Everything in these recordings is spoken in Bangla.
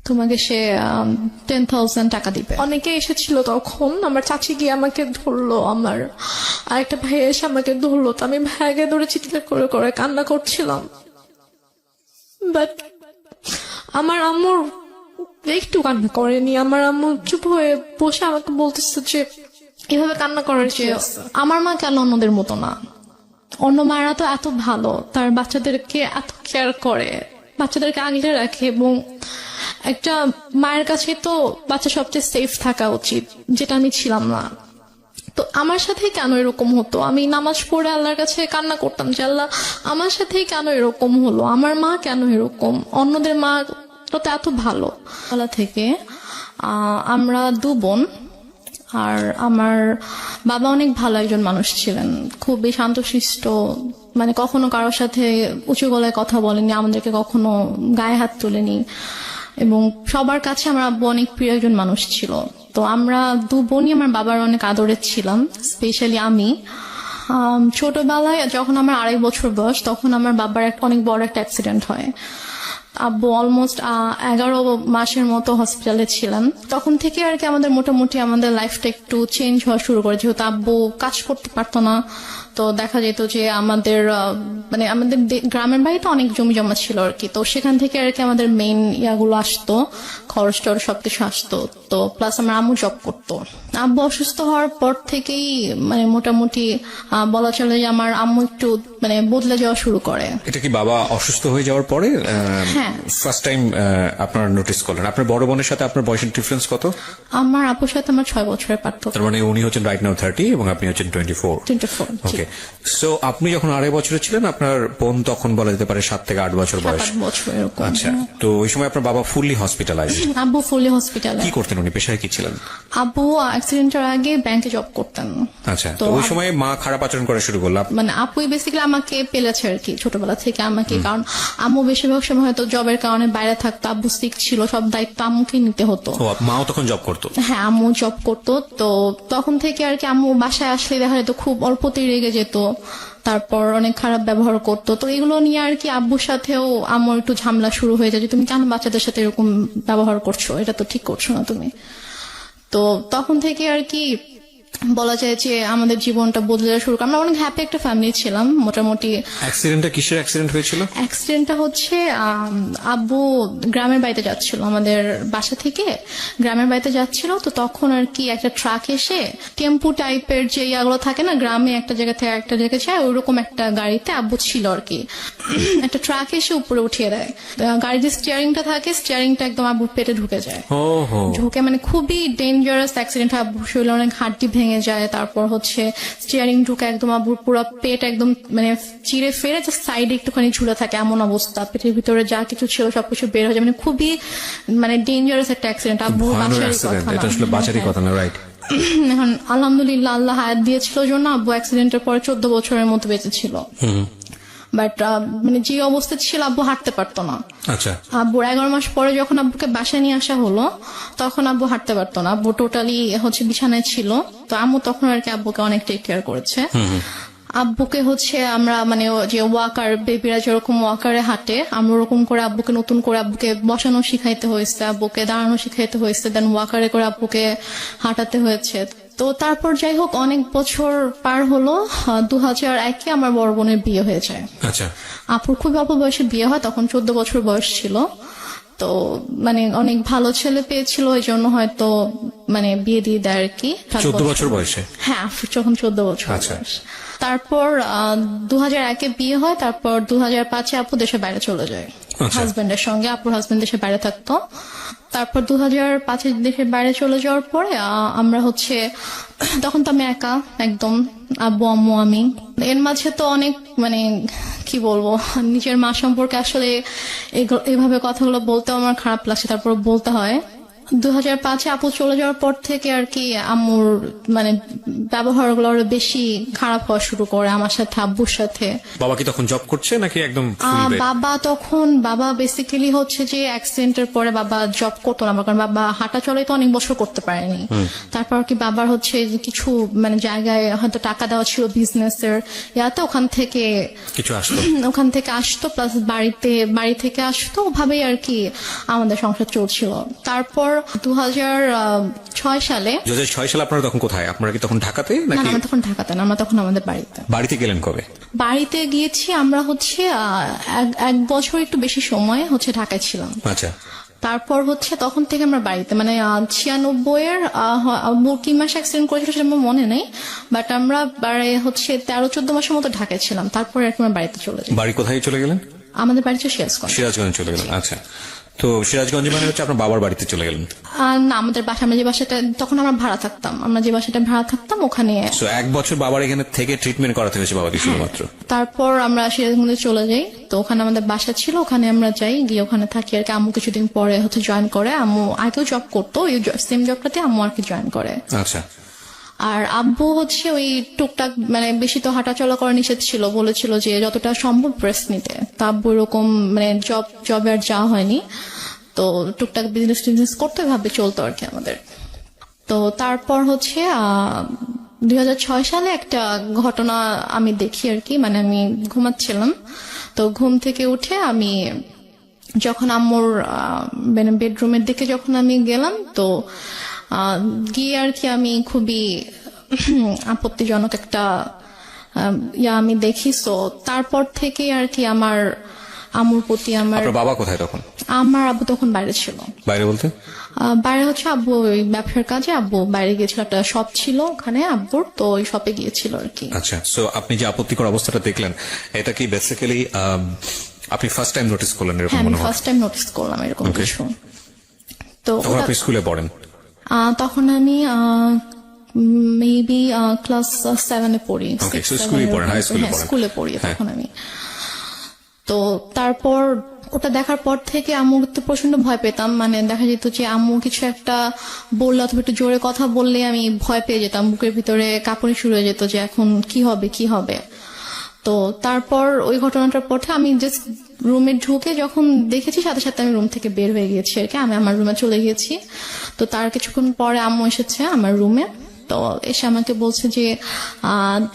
তোমাকে সে 10,000 টাকা দিবে। অনেকে এসেছিল তখন, আমার চাচি গিয়ে আমাকে ধরলো, আমার আরেকটা ভাই এসে আমাকে ধরলো, তো আমি ভাইকে ধরে চিৎকার করে করে কান্না করছিলাম। বাট আমার আম্মুর একটু কান্না করেনি, আমার আম্মু চুপ হয়ে বসে আমাকে বলতেছে যে এভাবে কান্না করার যে আমার মা কেন অন্যদের মতো না, অন্য মায়েরা তো এত ভালো, তার বাচ্চাদেরকে এত কেয়ার করে, বাচ্চাদেরকে আগলে রাখে, এবং একটা মায়ের কাছে তো বাচ্চা সবচেয়ে সেফ থাকা উচিত, যেটা আমি ছিলাম না। তো আমার সাথে কেন এরকম হতো? আমি নামাজ পড়ে আল্লাহর কাছে কান্না করতাম যে আল্লাহ আমার সাথেই কেন এরকম হলো, আমার মা কেন এরকম, অন্যদের মা তো এত ভালো। বেলা থেকে আমরা 2 বোন, আর আমার বাবা অনেক ভালো একজন মানুষ ছিলেন, খুবই শান্তশিষ্ট, মানে কখনো কারোর সাথে উঁচু গলায় কথা বলেনি, আমাদেরকে কখনো গায়ে হাত তোলেনি, এবং সবার কাছে আমার আব্বু অনেক প্রিয় একজন মানুষ ছিল। তো আমরা 2 বোনই আমার বাবার অনেক আদরের ছিলাম, স্পেশালি আমি। ছোটবেলায় যখন আমার 2.5 বছর বয়স, তখন আমার বাবার অনেক বড় একটা অ্যাক্সিডেন্ট হয়। আব্বু অলমোস্ট 11 মাসের মতো হসপিটালে ছিলেন। তখন থেকে আর কি আমাদের মোটামুটি আমাদের লাইফটা একটু চেঞ্জ হওয়া শুরু করে, যেহেতু আব্বু কাজ করতে পারতো না। তো দেখা যেত যে আমাদের মানে আমাদের গ্রামের বাড়িতে অনেক জমি জমা ছিল আর কি, তো সেখান থেকে আর কি আমাদের মেইন ইয়াগুলো আসতো, খরচ টরচ সবকিছু আসতো। তো প্লাস আমার আম্মু জব করতো। আব্বু অসুস্থ হওয়ার পর থেকেই মানে মোটামুটি বলা চলে যে আমার আম্মু একটু মানে বদলে যাওয়া শুরু করে। এটা কি বাবা অসুস্থ হয়ে যাওয়ার পরে হ্যাঁ, ফার্স্ট টাইম আপনারা নোটিস করলেন? আপনার বড় বোনের সাথে আপনার বয়সের ডিফারেন্স কত? আমার আপুর সাথে আমার 6 বছরের পার্থক্য। তার মানে উনি হচ্ছেন রাইট নাও 30 এবং আপনি হচ্ছেন 24। 24। ওকে, সো আপনি যখন 2.5 বছরের ছিলেন, আপনার বোন তখন বলা যেতে পারে 7 থেকে 8 বছর বয়স। 8 বছর এরকম। আচ্ছা, তো ওই সময় আপনার বাবা ফুললি হসপিটালাইজ? আব্বু ফুলি হসপিটালে। কি করতেন উনি, পেশায় কি ছিলেন? আব্বু অ্যাক্সিডেন্টের আগে ব্যাংকে জব করতেন। আচ্ছা, তো ওই সময় মা খারাপ আচরণ করা শুরু করলো? মানে আপুই বেসিক্যালি আমাকে পেলেছে আর কি ছোটবেলা থেকে আমাকে, কারণ আম্মু বেশিরভাগ সময় হয়তো জবের কারণে বাইরে থাকতো, আব্বু সিক ছিল, সব দায়িত্ব আম্মুকে নিতে হতো। ও, মাও তখন জব করতো? হ্যাঁ, আম্মু জব করতো। তো তখন থেকে আর কি আম্মু বাসায় আসলে দেখা যেত খুব অল্পতেই রেগে যেত, তারপর অনেক খারাপ ব্যবহার করতো। তো এগুলো নিয়ে আর কি আব্বুর সাথেও আম্মুর একটু ঝামেলা শুরু হয়ে যায় যে তুমি কেন বাচ্চাদের সাথে এরকম ব্যবহার করছো, এটা তো ঠিক করছো না তুমি। তো তখন থেকে আর কি বলা যায় যে আমাদের জীবনটা বদলে যাওয়া শুরু করে। আমরা অনেক হ্যাপি একটা ফ্যামিলি ছিলাম মোটামুটি। অ্যাক্সিডেন্টটা কিসের অ্যাক্সিডেন্ট হয়েছিল? অ্যাক্সিডেন্টটা হচ্ছে আব্বু গ্রামের বাড়িতে যাচ্ছিল, আমাদের বাসা থেকে গ্রামের বাড়িতে যাচ্ছিল। তো তখন আর কি একটা ট্রাক এসে টেম্পু টাইপের যে ইয়াগুলো থাকে না গ্রামে, একটা জায়গা থেকে একটা জায়গায় যায়, ওইরকম একটা গাড়িতে আব্বু ছিল আর কি। একটা ট্রাক এসে উপরে উঠিয়ে দেয়, গাড়ির যে স্টিয়ারিংটা থাকে, স্টিয়ারিংটা একদম আব্বুর পেটে ঢুকে যায়। ঢুকে মানে খুবই ডেঞ্জারাস অ্যাক্সিডেন্ট। আব্বুর শরীরে অনেক হাড্ডি ভেঙে যায়, তারপর হচ্ছে স্টিয়ারিং ঢুকে একদম আব্বুর পুরো পেট একদম মানে চিড়ে ফেরে জাস্ট সাইডে একটুখানি ঝুলে থাকে, এমন অবস্থা। পেটের ভিতরে যা কিছু ছিল সবকিছু বের হয়ে যায়, মানে খুবই মানে ডেঞ্জারাস একটা অ্যাক্সিডেন্ট। আব্বুর বাসারই কথা না। রাইট। এখন আলহামদুলিল্লাহ আল্লাহ হায়াত দিয়েছিল জন্য আব্বু অ্যাক্সিডেন্টের পরে 14 বছরের মতো বেঁচে ছিল। বাট মানে যে অবস্থা ছিল আব্বু হাঁটতে পারতো না। আচ্ছা, আব্বুর 11 মাস পরে যখন আব্বুকে বাসায় নিয়ে আসা হলো, তখন আব্বু হাঁটতে পারতো না, আব্বু টোটালি হচ্ছে বিছানায় ছিল। তো আম্মু তখন আর কি আব্বুকে অনেক টেক কেয়ার করেছে। আব্বুকে হচ্ছে আমরা মানে যে ওয়াকার, বেবিরা যেরকম ওয়াকারে হাঁটে, আমরা ওরকম করে আব্বুকে নতুন করে আব্বুকে বসানো শিখাইতে হয়েছে, আব্বুকে দাঁড়ানো শিখাইতে হয়েছে, দেন ওয়াকারে করে আব্বুকে হাঁটাতে হয়েছে। তো তারপর যাই হোক অনেক বছর পার হলো, 2001-এ আমার বড় বোনের বিয়ে হয়ে যায়। আচ্ছা, আপুর খুব অল্প বয়সে বিয়ে হয়, তখন 14 বছর বয়স ছিল। তো মানে অনেক ভালো ছেলে পেয়েছিল, ওই জন্য হয়তো মানে বিয়ে দিয়ে দেয় আর কি। 14 বছর বয়সে? হ্যাঁ, যখন 14 বছর বয়স। তারপর 2001-এ বিয়ে হয়, তারপর 2005-এ আপু দেশের বাইরে চলে যায় হাজবেন্ডের সঙ্গে। আপুর হাজবেন্ড দেশের বাইরে থাকতো। তারপর 2005-এ দেশের বাইরে চলে যাওয়ার পরে আমরা হচ্ছে তখন তো আমি একা একদম, আব্বু আম্মু আমি। এর মাঝে তো অনেক মানে কি বলবো, নিজের মা সম্পর্কে আসলে এভাবে কথাগুলো বলতে আমার খারাপ লাগছে, তারপর বলতে হয়। 2005-এ আপু চলে যাওয়ার পর থেকে আর কি আম্মুর মানে ব্যবহারগুলো আরো বেশি খারাপ হওয়া শুরু করে আমার সাথে, আব্বুর সাথে। বাবা কি তখন জব করছে নাকি একদম full bed? বাবা বেসিক্যালি হচ্ছে যে অ্যাক্সিডেন্টের পরে বাবা জব করতো না, কারণ বাবা হাঁটা চলে তো অনেক বছর করতে পারেনি। তারপর কি বাবার হচ্ছে যে কিছু মানে জায়গায় হয়তো টাকা দেওয়া ছিল বিজনেসের ইয়াতে, ওখান থেকে আসতো, প্লাস বাড়ি থেকে আসতো, ওভাবেই আর কি আমাদের সংসার চলছিল। তারপর 2006 সালে 2006 সালে আপনারা তখন কোথায়? আপনারা কি তখন ঢাকাতে না, নাকি? আমরা তখন ঢাকাতে না, আমরা তখন আমাদের বাড়িতে। বাড়িতে গেলেন কবে? বাড়িতে গিয়েছি আমরা হচ্ছে এক বছর একটু বেশি সময় হচ্ছে ঢাকায় ছিলাম। আচ্ছা, তারপর হচ্ছে তখন থেকে আমরা বাড়িতে মানে 96-এর কি মাস অ্যাক্সিডেন্ট করেছিল সেটা আমার মনে নেই, বাট আমরা হচ্ছে 13-14 মাসের মতো ঢাকায় ছিলাম। তারপরে আর কি আমরা বাড়িতে চলে যাই। বাড়ি কোথায় চলে গেলেন? আমাদের বাড়ি হচ্ছে সিরাজগঞ্জ। সিরাজগঞ্জ চলে গেলেন। আচ্ছা, তো সিরাজগঞ্জে মানে হচ্ছে আপনার বাবার বাড়িতে চলে গেলেন? না, আমাদের বাসা, আমরা যে বাসাটা তখন আমরা ভাড়া থাকতাম, ওখানে। তো 1 বছর বাবার এখানে থেকে ট্রিটমেন্ট করাতে হয়েছে বাবাকে শুধুমাত্র? তারপর আমরা সিরাজগঞ্জে চলে যাই, তো ওখানে আমাদের বাসা ছিল, ওখানে আমরা যাই, গিয়ে ওখানে থাকি আর কি। আম্মু কিছুদিন পরে হচ্ছে জয়েন করে, আম্মু আগেও জব করতো, ওই সেম জবটাতে আম্মু আর কি জয়েন করে। আচ্ছা, আর আব্বু হচ্ছে ওই টুকটাক মানে বেশি তো হাঁটাচলা করা নিষেধ ছিল, বলেছিল যে যতটা সম্ভব রেস্ট নিতে। তো আব্বু এরকম মানে জবে আর যাওয়া হয়নি, তো টুকটাক বিজনেস করতে ভাবে চলতো আর কি আমাদের। তো তারপর হচ্ছে 2006 সালে একটা ঘটনা আমি দেখি আর কি, মানে আমি ঘুমাচ্ছিলাম, তো ঘুম থেকে উঠে আমি যখন আম্মুর মানে বেডরুমের দিকে যখন আমি গেলাম, তো গিয়ে আর কি আমি খুবই আপত্তিজনক একটা আমি দেখি। সো তারপর থেকে আর কি আমার আম্মুর প্রতি আপনার বাবা কোথায় তখন? আমার আব্বু তখন বাইরে ছিল। বাইরে বলতে? বাইরে হচ্ছে আব্বু ওই ব্যবসার কাজে আব্বু বাইরে গিয়েছিল, একটা শপ ছিল ওখানে আব্বুর, তো ওই শপে গিয়েছিল আর কি। আচ্ছা, সো আপনি যে আপত্তিকর অবস্থাটা দেখলেন, এটা কি বেসিক্যালি আপনি ফার্স্ট টাইম নোটিস করলেন এরকম? হ্যাঁ, আমি মনে হয় ফার্স্ট টাইম নোটিস করলাম এরকম কিছু। তো তখন আপনি স্কুলে পড়েন? তখন আমি মেবি ক্লাস 7-এ পড়ি। স্কুলে পড়েন, হাই স্কুলে পড়েন? স্কুলে পড়ি তখন আমি। তো তারপর ওটা দেখার পর থেকে আম্মুর তো প্রচন্ড ভয় পেতাম, মানে দেখা যেত যে আম্মু কিছু একটা বললে অথবা একটু জোরে কথা বললে আমি ভয় পেয়ে যেতাম, বুকের ভিতরে কাঁপুনি শুরু হয়ে যেত যে এখন কি হবে। তো তারপর ওই ঘটনাটার পর আমি জাস্ট রুমে ঢুকে যখন দেখেছি, সাথে সাথে আমি রুম থেকে বের হয়ে গিয়েছি আর কি, আমি আমার রুমে চলে গিয়েছি। তো তার কিছুক্ষণ পরে আম্মু এসেছে আমার রুমে, তো এসে আমাকে বলছে যে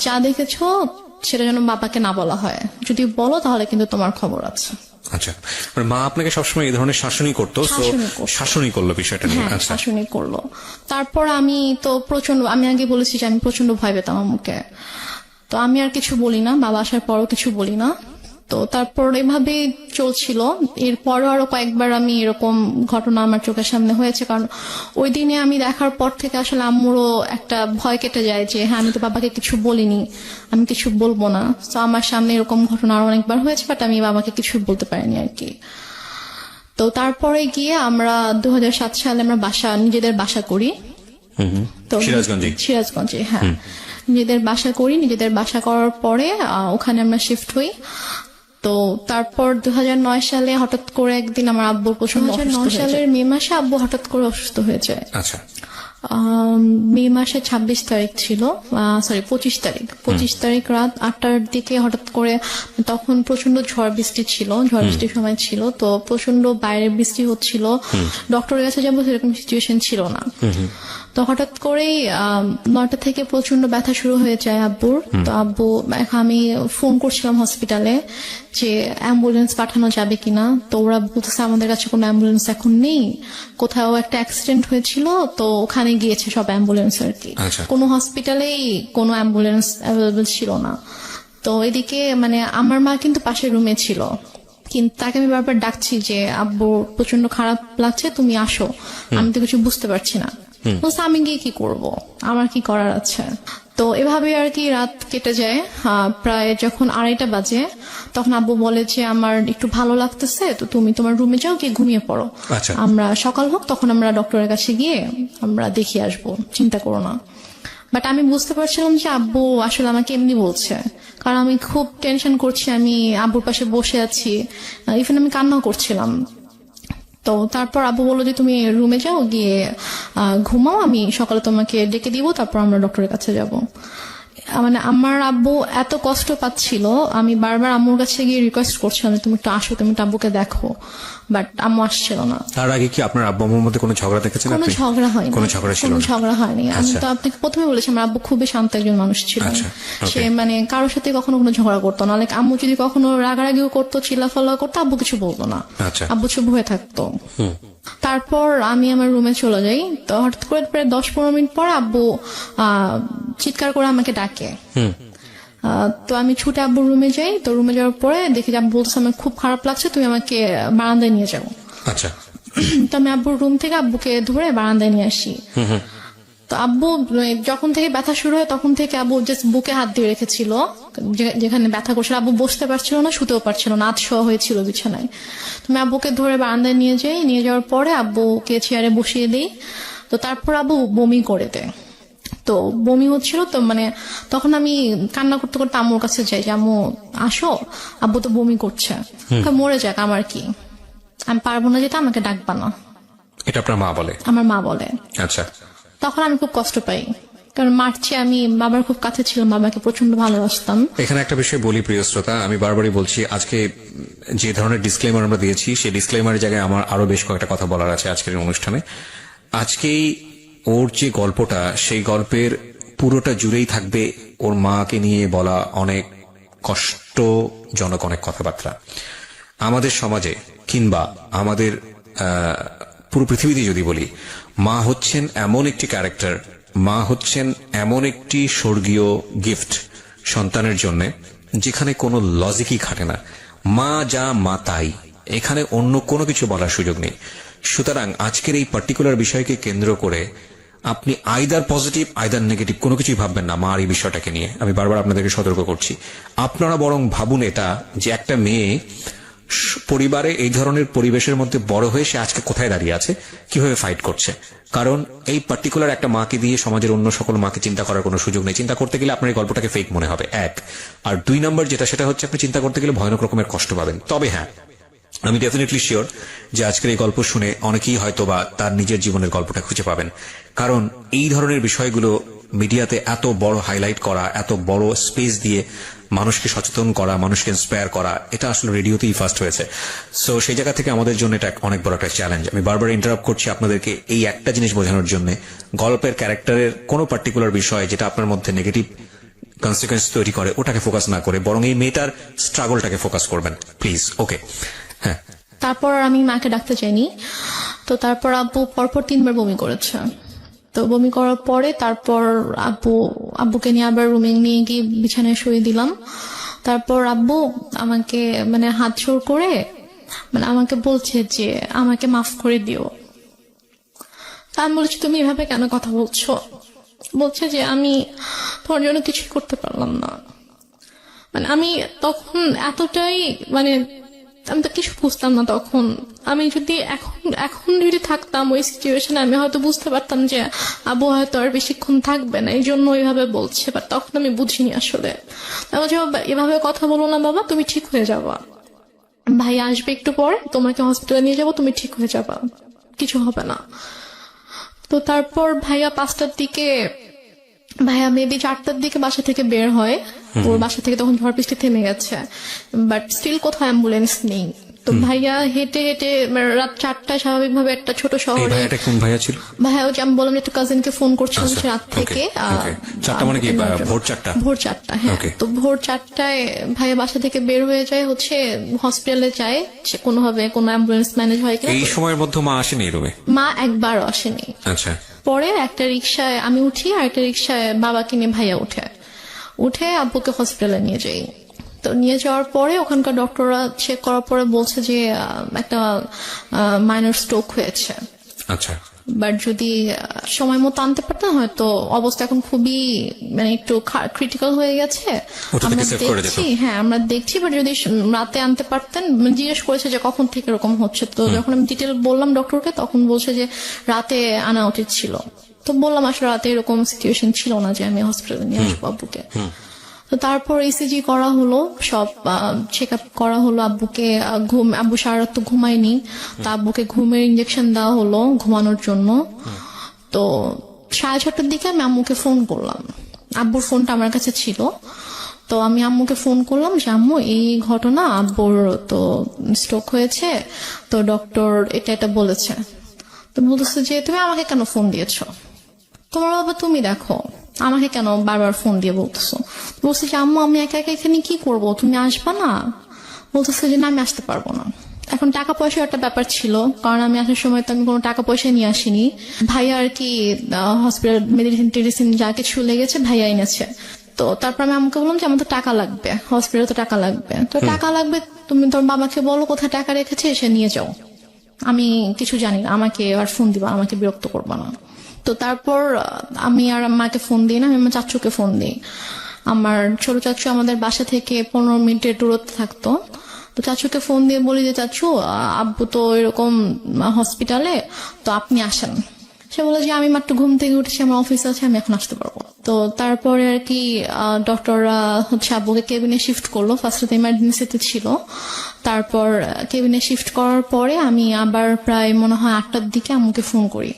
যা দেখেছো সেটা যেন বাবাকে না বলা হয়, যদি বলো তাহলে কিন্তু তোমার খবর আছে। আচ্ছা, মানে মা আপনাকে সবসময় এই ধরনের শাসনই করতো? শাসনই করলো বিষয়টা নিয়ে? হ্যাঁ, শাসনই করলো। তারপর আমি তো আমি আগে বলেছি যে আমি প্রচন্ড ভয় পেতাম আম্মুকে, তো আমি আর কিছু বলি না, বাবা আসার পরও কিছু বলি না। তো তারপর এভাবে চলছিল। এরপরও আরো কয়েকবার আমি এরকম ঘটনা আমার চোখের সামনে হয়েছে, কারণ ওই দিনে আমি দেখার পর থেকে আসলে আম্মুরও একটা ভয় কেটে যায় যে হ্যাঁ, আমি তো বাবাকে কিছু বলিনি, আমি কিছু বলবো না। তো আমার সামনে এরকম ঘটনা আরো অনেকবার হয়েছে, বাট আমি বাবাকে কিছু বলতে পারিনি আর কি। তো তারপরে গিয়ে আমরা 2007 সালে আমরা নিজেদের বাসা করি। তো সিরাজগঞ্জে, হ্যাঁ, নিজেদের বাসা করার পরে ওখানে আমরা শিফট হই। তো তারপর 2009 সালে হঠাৎ করে একদিন আমার আব্বুর প্রচন্ড 2009 সালের মে মাসে আব্বু হঠাৎ করে অসুস্থ হয়ে যায়। আচ্ছা, মে মাসে 26 তারিখ ছিল, 25 তারিখ রাত 8টার দিকে হঠাৎ করে, তখন প্রচন্ড ঝড় বৃষ্টির সময় ছিল, তো প্রচন্ড বাইরে বৃষ্টি হচ্ছিল, ডক্টরের কাছে যাবো সেরকম সিচুয়েশন ছিল না। তো হঠাৎ করেই 9টা থেকে প্রচন্ড ব্যথা শুরু হয়ে যায় আব্বুর। তো আব্বু, আমি ফোন করছিলাম হসপিটালে যে অ্যাম্বুলেন্স পাঠানো যাবে কিনা, তো ওরা বলতেছে আমাদের কাছে কোনো অ্যাম্বুলেন্স এখন নেই, কোথাও একটা অ্যাক্সিডেন্ট হয়েছিল তো ওখানে গিয়েছে সব অ্যাম্বুলেন্স আর কি, কোনো হসপিটালেই কোনো অ্যাম্বুলেন্স অ্যাভেলেবল ছিল না। তো এদিকে মানে আমার মা কিন্তু পাশের রুমে ছিল, কিন্তু তাকে আমি বারবার ডাকছি যে আব্বু প্রচন্ড খারাপ লাগছে, তুমি আসো, আমি তো কিছু বুঝতে পারছি না। আমি গিয়ে কি করব, আমার কি করার আছে। তো এভাবে আর কি রাত কেটে যায়। প্রায় যখন 2:30 বাজে তখন আব্বু বলে যে আমার একটু ভালো লাগতেছে, তো তুমি তোমার রুমে যাও, গিয়ে ঘুমিয়ে পড়ো, আমরা সকাল হোক তখন আমরা ডক্টরের কাছে গিয়ে আমরা দেখিয়ে আসবো, চিন্তা করো না। বাট আমি বুঝতে পারছিলাম যে আব্বু আসলে আমাকে এমনি বলছে, কারণ আমি খুব টেনশন করছি, আমি আব্বুর পাশে বসে আছি, ইভেন আমি কান্নাও করছিলাম। তো তারপর আব্বু বললো যে তুমি রুমে যাও, গিয়ে ঘুমাও, আমি সকালে তোমাকে ডেকে দিব, তারপর আমরা ডক্টরের কাছে যাব। মানে আমার আব্বু এত কষ্ট পাচ্ছিল, আমি বারবার আম্মুর কাছে গিয়ে রিকোয়েস্ট করছিলাম যে তুমি একটু আসো, তুমি একটু আব্বুকে দেখো, বাট আম্মু আসছিল না। তার আগে কি আপনার আব্বু আম্মুর মধ্যে কোনো ঝগড়া দেখেছেন কোনো আপনি? ঝগড়া হয়নি, কোনো ঝগড়া ছিল কোনো না? ঝগড়া হয়নি। আমি আচ্ছা। তো আপনাকে প্রথমে বলেছি আমার আব্বু খুবই শান্ত একজন মানুষ ছিল। আচ্ছা, সে okay. মানে কারোর সাথে কখনো কোনো ঝগড়া করতো না। লাইক আম্মু যদি কখনো রাগারাগিও করতো, চিল্লাফাল্লা করতো, আব্বু কিছু বলতো না। আচ্ছা। আব্বু চুপ হয়ে থাকতো। তারপর আমি আমার রুমে চলে যাই। তো হঠাৎ করে প্রায় 10-15 মিনিট পর আব্বু চিৎকার করে আমাকে ডাকে। তো আমি ছুটে আব্বুর রুমে যাই। তো রুমে যাওয়ার পরে দেখি যে আব্বু বলতেছে আমার খুব খারাপ লাগছে, তুমি আমাকে বারান্দায় নিয়ে যাও। আচ্ছা। তো আমি আব্বুর রুম থেকে আব্বুকে ধরে বারান্দায় নিয়ে আসি। তো আব্বু যখন থেকে ব্যথা শুরু হয় তখন থেকে আব্বু জাস্ট বুকে হাত দিয়ে রেখেছিল, যেখানে ব্যথা করছিল। আব্বু বসতে পারছিল না, শুতেও পারছিল না, আধশোয়া হয়েছিল বিছানায়। তুমি আব্বুকে ধরে বারান্দায় নিয়ে যাই। নিয়ে যাওয়ার পরে আব্বুকে চেয়ারে বসিয়ে দিই। তো তারপর আব্বু বমি করে দেয়। তো বমি হচ্ছিল, তো মানে তখন আমি কান্না করতে করতে আম্মুর কাছে যাই যে আম্মু আসো, আব্বু তো বমি করছে। মরে যাক, আমার কি, আমি পারবো না যেতে, আমাকে ডাকবা না। এটা আপনার মা বলে? আমার মা বলে। আচ্ছা। তখন আমি খুব কষ্ট পাই, কারণ মার্চে আমি বাবার খুব কাছে ছিলাম, বাবাকে প্রচন্ড ভালোবাসতাম। এখানে একটা বিষয় বলি প্রিয় শ্রোতা, আমি বারবারই বলছি, আজকে যে ধরনের ডিসক্লেমার আমরা দিয়েছি সেই ডিসক্লেমারের জায়গায় আমার আরো বেশ কয়েকটা কথা বলার আছে আজকের অনুষ্ঠানে। আজকেই ওর যে গল্পটা, সেই গল্পের পুরোটা জুড়েই থাকবে ওর মাকে নিয়ে বলা অনেক কষ্টজনক অনেক কথাবার্তা। আমাদের সমাজে কিংবা আমাদের পুরো পৃথিবীতে যদি বলি, মা হচ্ছেন এমন একটি ক্যারেক্টার, মা হচ্ছেন এমন একটি স্বর্গীয় গিফট সন্তানের জন্য, যেখানে কোনো লজিকই খাটে না। মা যা মা তাই, এখানে অন্য কোনো কিছু বলার সুযোগ নেই। সুতরাং আজকের এই পার্টিকুলার বিষয়কে কেন্দ্র করে আপনি আইদার পজিটিভ আইদার নেগেটিভ কোনো কিছুই ভাববেন না মার এই বিষয়টাকে নিয়ে। আমি বারবার আপনাদেরকে সতর্ক করছি। আপনারা বরং ভাবুন এটা, যে একটা মেয়ে পরিবারে এই ধরনের পরিবেশের মধ্যে বড় হয়ে সে আজকে কোথায় দাঁড়িয়ে আছে, কিভাবে ফাইট করছে। কারণ এই পার্টিকুলার একটা মাকে দিয়ে সমাজের অন্য সকল মাকে চিন্তা করার কোনো সুযোগ নেই। চিন্তা করতে গেলে আপনার এই গল্পটাকে ফেক মনে হবে, এক। আর 2 নম্বর যেটা, সেটা হচ্ছে আপনি চিন্তা করতে গেলে ভয়ানক রকমের কষ্ট পাবেন। তবে হ্যাঁ, আমি ডেফিনেটলি শিওর যে আজকের এই গল্প শুনে অনেকেই হয়তো বা তার নিজের জীবনের গল্পটা খুঁজে পাবেন। কারণ এই ধরনের বিষয়গুলো মিডিয়াতে এত বড় হাইলাইট করা, এত বড় স্পেস দিয়ে মানুষকে সচেতন করা, মানুষকে ইন্সপায়ার করা, এটা আসলে রেডিওতেই ফার্স্ট হয়েছে। সো সেই জায়গা থেকে আমাদের জন্য এটা অনেক বড় একটা চ্যালেঞ্জ। আমি বারবার ইন্টারাপ্ট করছি আপনাদেরকে এই একটা জিনিস বোঝানোর জন্য, গল্পের ক্যারেক্টারের কোনো পার্টিকুলার বিষয় যেটা আপনার মধ্যে নেগেটিভ কনসিকুয়েন্স তৈরি করে, ওটাকে ফোকাস না করে বরং এই মেয়েটার স্ট্রাগলটাকে ফোকাস করবেন প্লিজ। ওকে, হ্যাঁ। তারপর আমি মাকে ডাকতে চাইনি। তো তারপর আব্বু পরপর 3বার বমি করেছে। তো বমি করার পরে তারপর আব্বুকে নিয়ে আবার রুমে নিয়ে গিয়ে বিছানায় শুয়ে দিলাম। তারপর আব্বু আমাকে মানে হাত জোর করে মানে আমাকে বলছে যে আমাকে মাফ করে দিও। আমি বলছি তুমি এভাবে কেন কথা বলছো? বলছে যে আমি তোমার জন্য কিছুই করতে পারলাম না। মানে আমি তখন এতটাই মানে আমি তো কিছু বুঝতাম না তখন। আমি যদি এখন যদি থাকতাম ওই সিচুয়েশনে, আমি হয়তো বুঝতে পারতাম যে আব্বু হয়তো আর বেশিক্ষণ থাকবে না, এই জন্য ওইভাবে বলছে। বাট তখন আমি বুঝিনি আসলে। এভাবে কথা বলো না বাবা, তুমি ঠিক হয়ে যাবা, ভাই আসবে একটু পরে, তোমাকে হসপিটালে নিয়ে যাবো, তুমি ঠিক হয়ে যাবা, কিছু হবে না। তো তারপর ভাইয়া 5টার দিকে, ভাইয়া মেবি 4টার দিকে বাসা থেকে বের হয়। ওর বাসা থেকে তখন ঝড় বৃষ্টি থেমে গেছে, বাট স্টিল কোথাও অ্যাম্বুলেন্স নেই। তো ভাইয়া হেঁটে হেঁটে রাত 4টায় স্বাভাবিকভাবে একটা ছোট শহরে। ভাইয়াটা কোন ভাইয়া ছিল? ভাইয়া ওই যে আমি বললাম যে একটা কাজিনকে ফোন করছিলাম রাত থেকে। 4টা মানে কি ভোর 4টা? ভোর 4টা, হ্যাঁ। তো ভোর 4টায় ভাইয়া বাসা থেকে বের হয়ে যায়, হচ্ছে হসপিটালে যায়, সে কোনোভাবে কোনো অ্যাম্বুলেন্স ম্যানেজ হয় কিনা। এই সময়ের মধ্যে মা আসেনি রুমে? মা একবারও আসেনি। আচ্ছা। পরে একটা রিক্সায় আমি উঠি, আর একটা রিক্সায় বাবাকে নিয়ে ভাইয়া উঠে আব্বুকে হসপিটালে নিয়ে যাই। তো নিয়ে যাওয়ার পরে ওখানকার ডক্টররা চেক করার পরে বলছে যে একটা মাইনর স্ট্রোক হয়েছে। আচ্ছা। বাট যদি সময় মতো আনতে পারতাম হয়তো অবস্থা এখন খুবই মানে একটু ক্রিটিক্যাল হয়ে গেছে। আমরা দেখছি, হ্যাঁ আমরা দেখছি, বাট যদি রাতে আনতে পারতেন। জিজ্ঞেস করেছে যে কখন থেকে এরকম হচ্ছে, তো যখন আমি ডিটেল বললাম ডক্টরকে তখন বলছে যে রাতে আনা উচিত ছিল। তো বললাম আসলে রাতে এরকম সিচুয়েশন ছিল না যে আমি হসপিটালে নিয়ে আসবো আব্বুকে। তো তারপর ইসিজি করা হলো, সব চেক আপ করা হলো, আব্বুকে আব্বু সারা রাত তো ঘুমায়নি, তো আব্বুকে ঘুমের ইঞ্জেকশন দেওয়া হলো ঘুমানোর জন্য। তো 6:30টার দিকে আমি আম্মুকে ফোন করলাম, আব্বুর ফোনটা আমার কাছে ছিল। তো আমি আম্মুকে ফোন করলাম যে আম্মু এই ঘটনা, আব্বুর তো স্ট্রোক হয়েছে, তো ডক্টর এটা বলেছে। তো বলতেছে যে তুমি আমাকে কেন ফোন দিয়েছো, তোমার বাবা তুমি দেখো, আমাকে কেন বারবার ফোন দিয়ে বলতেছো। বলছে যে আম্মু আমি একা একা এখানে কি করব, তুমি আসবা না? বলতেছে যে না আমি আসতে পারবো না। এখন টাকা পয়সার একটা ব্যাপার ছিল, কারণ আমি আসার সময় তো আমি কোনো টাকা পয়সা নিয়ে আসিনি। ভাইয়া আর কি হসপিটাল মেডিসিন টেডিসিন যা কিছু লেগেছে ভাইয়া এনেছে। তো তারপর আমি আমাকে বললাম যে আমার তো টাকা লাগবে, হসপিটালে তো টাকা লাগবে, তো টাকা লাগবে, তুমি তোর বাবাকে বলো কোথায় টাকা রেখেছে এসে নিয়ে যাও, আমি কিছু জানি না, আমাকে আর ফোন দিবা, আমাকে বিরক্ত করবা না। তো তারপর আমি আর মাকে ফোন দিই না, আমি আমার চাচুকে ফোন দিই। আমার ছোট চাচু আমাদের বাসা থেকে 15 মিনিটের দূরত্বে থাকতো। তো চাচুকে ফোন দিয়ে বলি যে চাচু আব্বু তো এরকম হসপিটালে, তো আপনি আসেন। সে বলে যে আমি মাত্র ঘুম থেকে উঠেছি, আমার অফিস আছে, আমি এখন আসতে পারবো। তো তারপরে আর কি ডক্টররা হচ্ছে আব্বুকে কেবিনে শিফট করলো, ফার্স্টে তো ইমার্জেন্সিতে ছিল। তারপর কেবিনে শিফট করার পরে আমি আবার প্রায় মনে হয় 8টার দিকে আম্মুকে ফোন করি,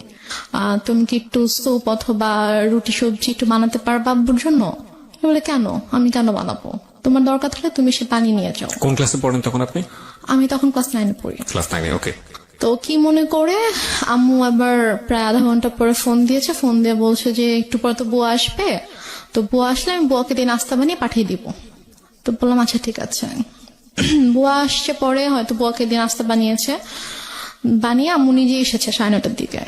তুমি কি একটু স্যুপ অথবা রুটি সবজি একটু বানাতে পারবা আব্বুর জন্য? বলে কেন, আমি কেন বানাবো, তোমার দরকার থাকলে তুমি সে পানি নিয়ে যাও। কোন ক্লাসে পড়েন তখন আপনি? আমি তখন ক্লাস 9-এ পড়ি। ক্লাস 9-এ, ওকে। তো কি মনে করে আম্মু আবার প্রায় আধা ঘন্টা পরে ফোন দিয়েছে, ফোন দিয়ে বলছে যে একটু পরে তো বুয়া আসবে, তো বুয়া আসলে আমি বুয়াকে দিয়ে নাস্তা বানিয়ে পাঠিয়ে দিব। তো বললাম আচ্ছা ঠিক আছে। বুয়া আসছে পরে, হয়তো বুয়াকে দিয়ে নাস্তা বানিয়ে আম্মু নিজে এসেছে 9:30টার দিকে।